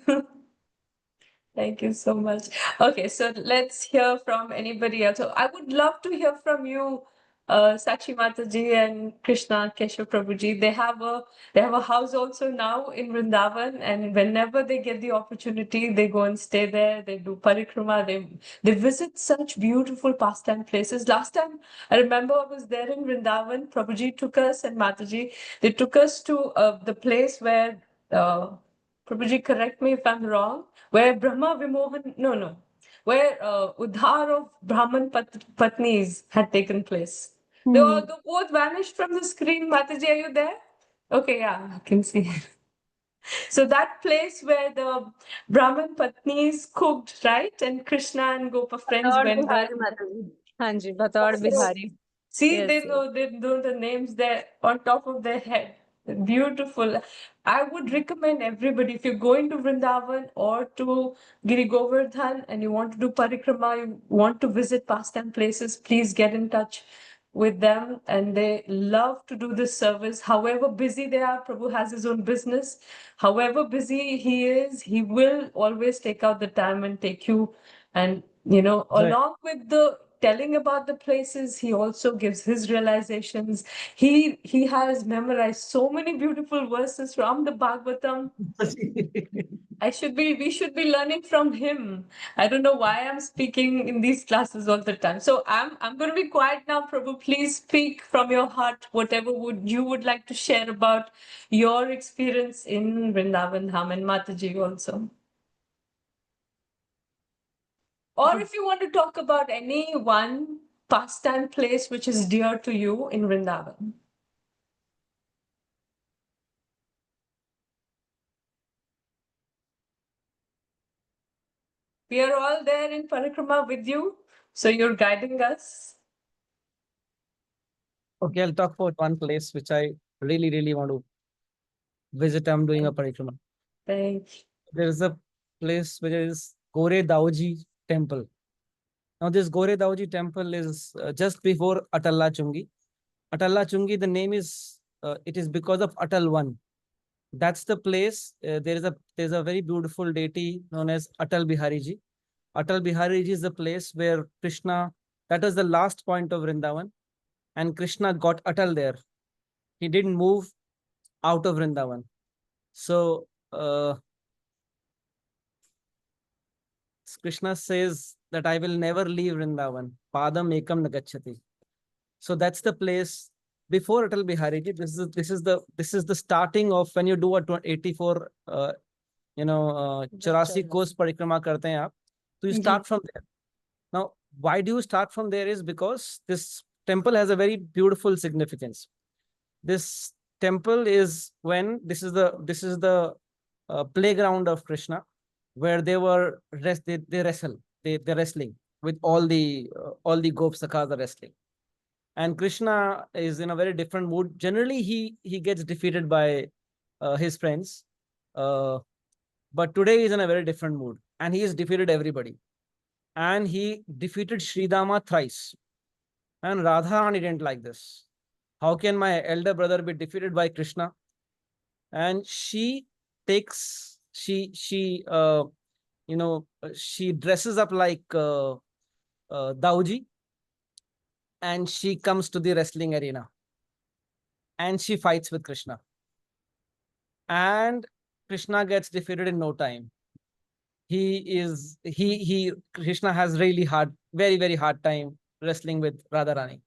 Thank you so much. Okay, so let's hear from anybody else. So I would love to hear from you, Sakshi Mataji and Krishna Keshav Prabhuji. They have a house also now in Vrindavan, and whenever they get the opportunity, they go and stay there. They do parikrama. They visit such beautiful pastime places. Last time I remember I was there in Vrindavan. Prabhuji took us and Mataji. They took us to the place where. Prabhuji, correct me if I'm wrong, where Brahma Vimohan, no, where Udhar of Brahman Patnis had taken place. They both vanished from the screen. Mataji, are you there? Okay, yeah, I can see. So that place where the Brahman Patnis cooked, right? And Krishna and Gopa friends Bataur went there. Bihari, Mataji. Hanji, Bataur Bihari. See, Yes, they yes. know the names there on top of their head. Beautiful. I would recommend everybody, if you're going to Vrindavan or to Giri Govardhan and you want to do parikrama, you want to visit pastime places, please get in touch with them. And they love to do this service. However busy they are, Prabhu has his own business. However busy he is, he will always take out the time and take you. And, along with the telling about the places, he also gives his realizations. He has memorized so many beautiful verses from the Bhagavatam. We should be learning from him. I don't know why I'm speaking in these classes all the time. So I'm going to be quiet now. Prabhu, please speak from your heart, whatever you would like to share about your experience in Vrindavan Dham, and Mataji also. Or if you want to talk about any one pastime place which is dear to you in Vrindavan. We are all there in Parikrama with you, so you're guiding us. Okay, I'll talk about one place which I really, really want to visit. I'm doing a parikrama. Thanks. There is a place which is Gore Dauji Temple. Now, this Gore Dauji Temple is just before Atalla Chungi. Atalla Chungi, the name is, it is because of Atal One. That's the place. There's a very beautiful deity known as Atal Bihari Ji. Atal Bihari Ji is the place where Krishna, that was the last point of Vrindavan, and Krishna got Atal there. He didn't move out of Vrindavan. So Krishna says that I will never leave Vrindavan. Padam ekam nagachati. So that's the place before Atal Bihari Ji. This is the starting of when you do a 84 84 कोस परिक्रमा करते हैं आप. So you start from there. Now, why do you start from there is because this temple has a very beautiful significance. This temple is when this is the playground of Krishna, where they were they wrestle. They're wrestling with all the Gopsakhas are wrestling. And Krishna is in a very different mood. Generally, he gets defeated by his friends. But today he's in a very different mood. And he has defeated everybody. And he defeated Sridama thrice. And Radharani didn't like this. How can my elder brother be defeated by Krishna? And she takes, she dresses up like Dauji, and she comes to the wrestling arena. and she fights with Krishna. And Krishna gets defeated in no time. Krishna has really very, very hard time wrestling with Radharani.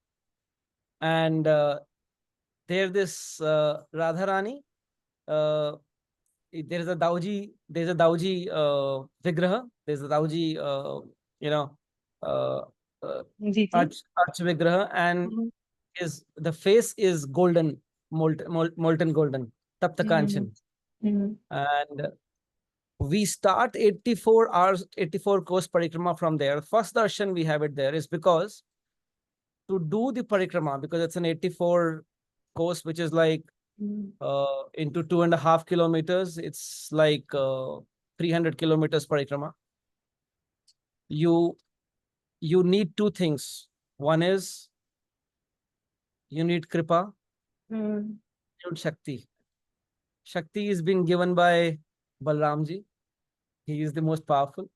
And there's this Radharani, there's a Dauji Vigraha, there's a Dauji, Arch Vigraha, and the face is golden, molten golden, Tapta Kanchan. And we start 84 hours, 84 course parikrama from there. First darshan we have it there is because to do the parikrama, because it's an 84 course, which is like into 2.5 kilometers, it's like 300 kilometers parikrama. You need two things. One is you need kripa, you need Shakti. Shakti is being given by Balramji. He is the most powerful.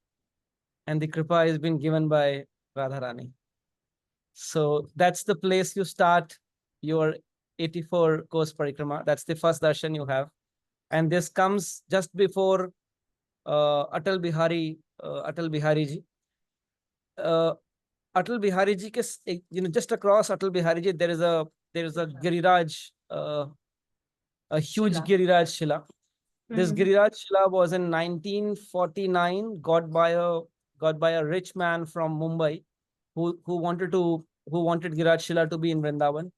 And the kripa is being given by Radharani. So that's the place you start your 84 course parikrama. That's the first darshan you have. And this comes just before Atal Bihari ji. Atal Bihari ji, just across Atal Bihari ji, there is a Giriraj, a huge Giriraj Shila. This Giriraj Shila was in 1949, got by a rich man from Mumbai who wanted Giriraj Shila to be in Vrindavan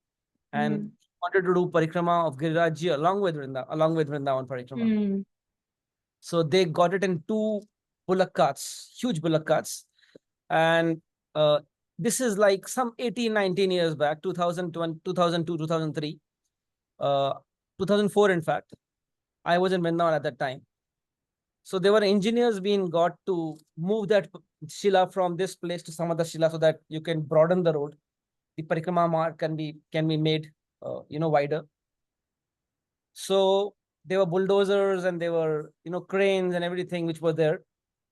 and wanted to do parikrama of Giriraj ji along with Vrindavan parikrama. So they got it in two bullock carts, huge bullock carts. And this is like some 18, 19 years back, 2002, 2003, 2004, in fact. I was in Vrindavan at that time. So there were engineers being got to move that Shila from this place to some other Shila so that you can broaden the road. The parikrama mark can be made, wider. So there were bulldozers and there were, cranes and everything which were there.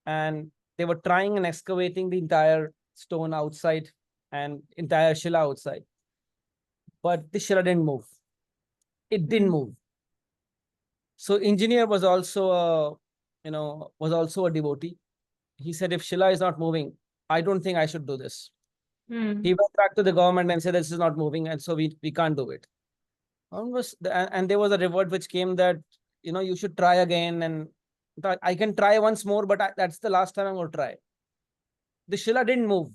And they were trying and excavating the entire stone outside and entire Shila outside. But the Shila didn't move. It didn't move. So engineer was also a devotee. He said, if Shila is not moving, I don't think I should do this. He went back to the government and said, this is not moving, and so we can't do it. And there was a reward which came that, you should try again, and I can try once more, but that's the last time I'm going to try. The Shila didn't move.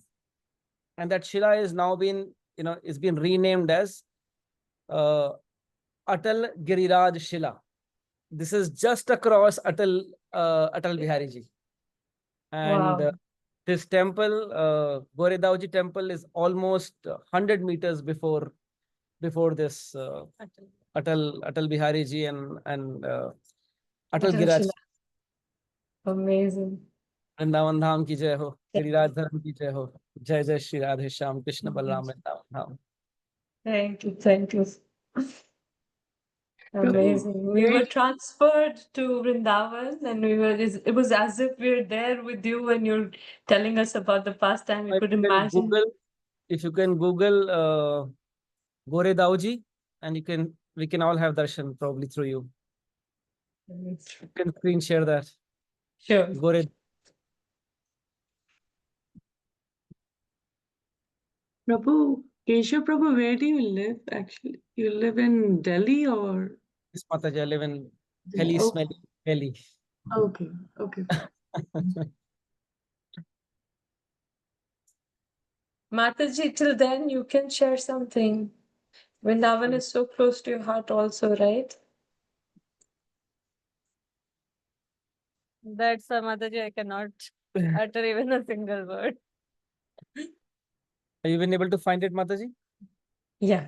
And that Shila is now been renamed as Atal Giriraj Shila. This is just across Atal Bihari ji. And this temple, Goredauji temple, is almost 100 meters before this Atal Bihari ji and Atal Giriraj. Amazing. Vrindavan Dham ki jai ho, Giriraj Dharam ki jai ho, Jai Jai Shri Radhe Shyam Krishna Balram Vrindavan Dham. Thank you. Amazing. We were transferred to Vrindavan, and it was as if we were there with you when you're telling us about the past time. We could imagine. If you can Google Goredauji, and we can all have darshan probably through you. You can screen share that. Sure. Prabhu, Keshav Prabhu, where do you live actually? You live in Delhi or? Yes, Mataji, I live in Delhi, smelly Delhi. Okay. Mataji, till then you can share something. Vrindavan is so close to your heart also, right? That's Mataji, I cannot utter even a single word. Have you been able to find it, Mataji? Yeah.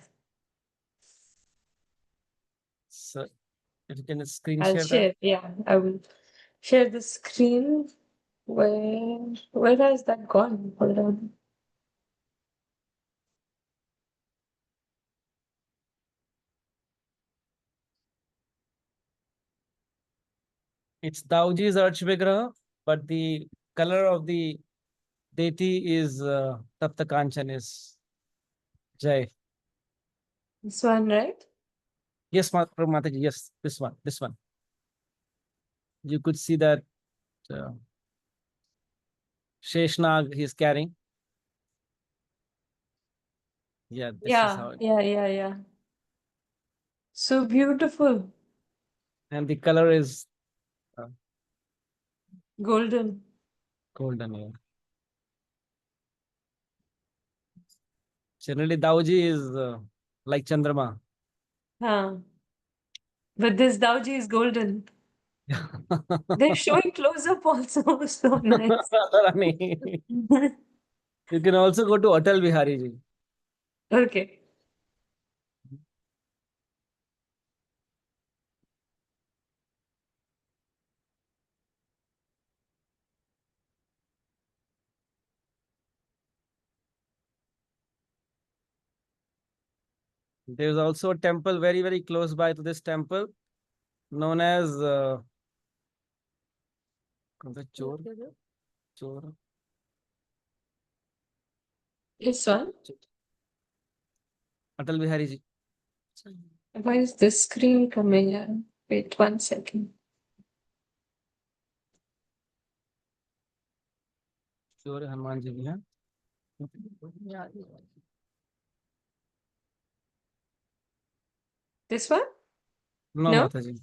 So, if you can screen I'll share share. that. Yeah, I will share the screen. Where has that gone? Hold on. It's Dauji's Arch Vigraha, but the color of the deity is Tapta Kanchan, is Jai. This one, right? Yes, Mataji, yes, this one. You could see that Sheshnag he's carrying. Yeah, this is how it, Yeah. So beautiful. and the color is Golden. golden. Yeah. Generally, Dauji is like Chandrama. Huh. But this Dauji is golden. They're showing close up also. So nice. Rani. You can also go to Atal Bihari Ji. Okay. There's also a temple very, very close by to this temple known as Chor. This one. Atal Bihari Ji. Why is this screen coming up? Wait 1 second. Chor Hanuman Ji. Yeah. This one? No, No? Mataji.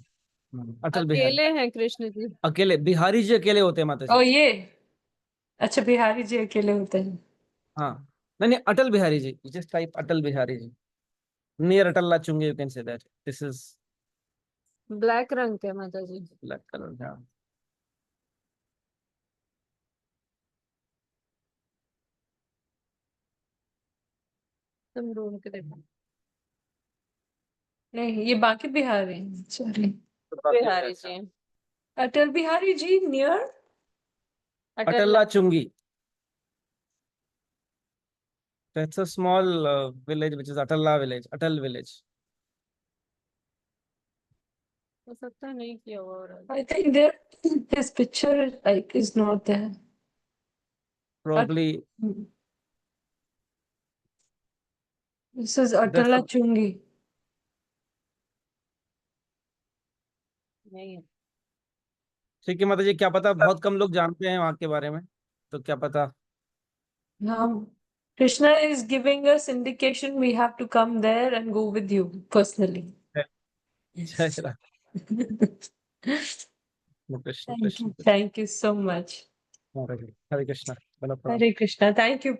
No. Atal Bihari. अकेले हैं कृष्ण जी. अकेले बिहारी जी अकेले होते हैं माताजी. Oh, ये. अच्छा बिहारी जी अकेले होते हैं. हाँ. नहीं, Atal Bihari Ji. You just type Atal Bihari Ji. Near Atal Lachungi, you can say that. This is black रंग के माता जी. black color. Yeah. तुम ढूंढ के देखो. नहीं ये बाकी बिहारी हैं. Sorry. Bihari ji. Atal Bihari Ji near? Atal Lachungi. That's a small village which is Atalla village. Atal village. हो सकता है नहीं किया हुआ होगा. I think there his picture like is not there. Probably. This is Atala Chungi. नहीं है. ठीक है माताजी, क्या पता बहुत कम लोग जानते हैं वहां के बारे में, तो क्या पता. Krishna is giving us indication we have to come there and go with you personally. जय Shri Ram. Thank you so much. Hare Krishna. Hare Krishna. Thank you.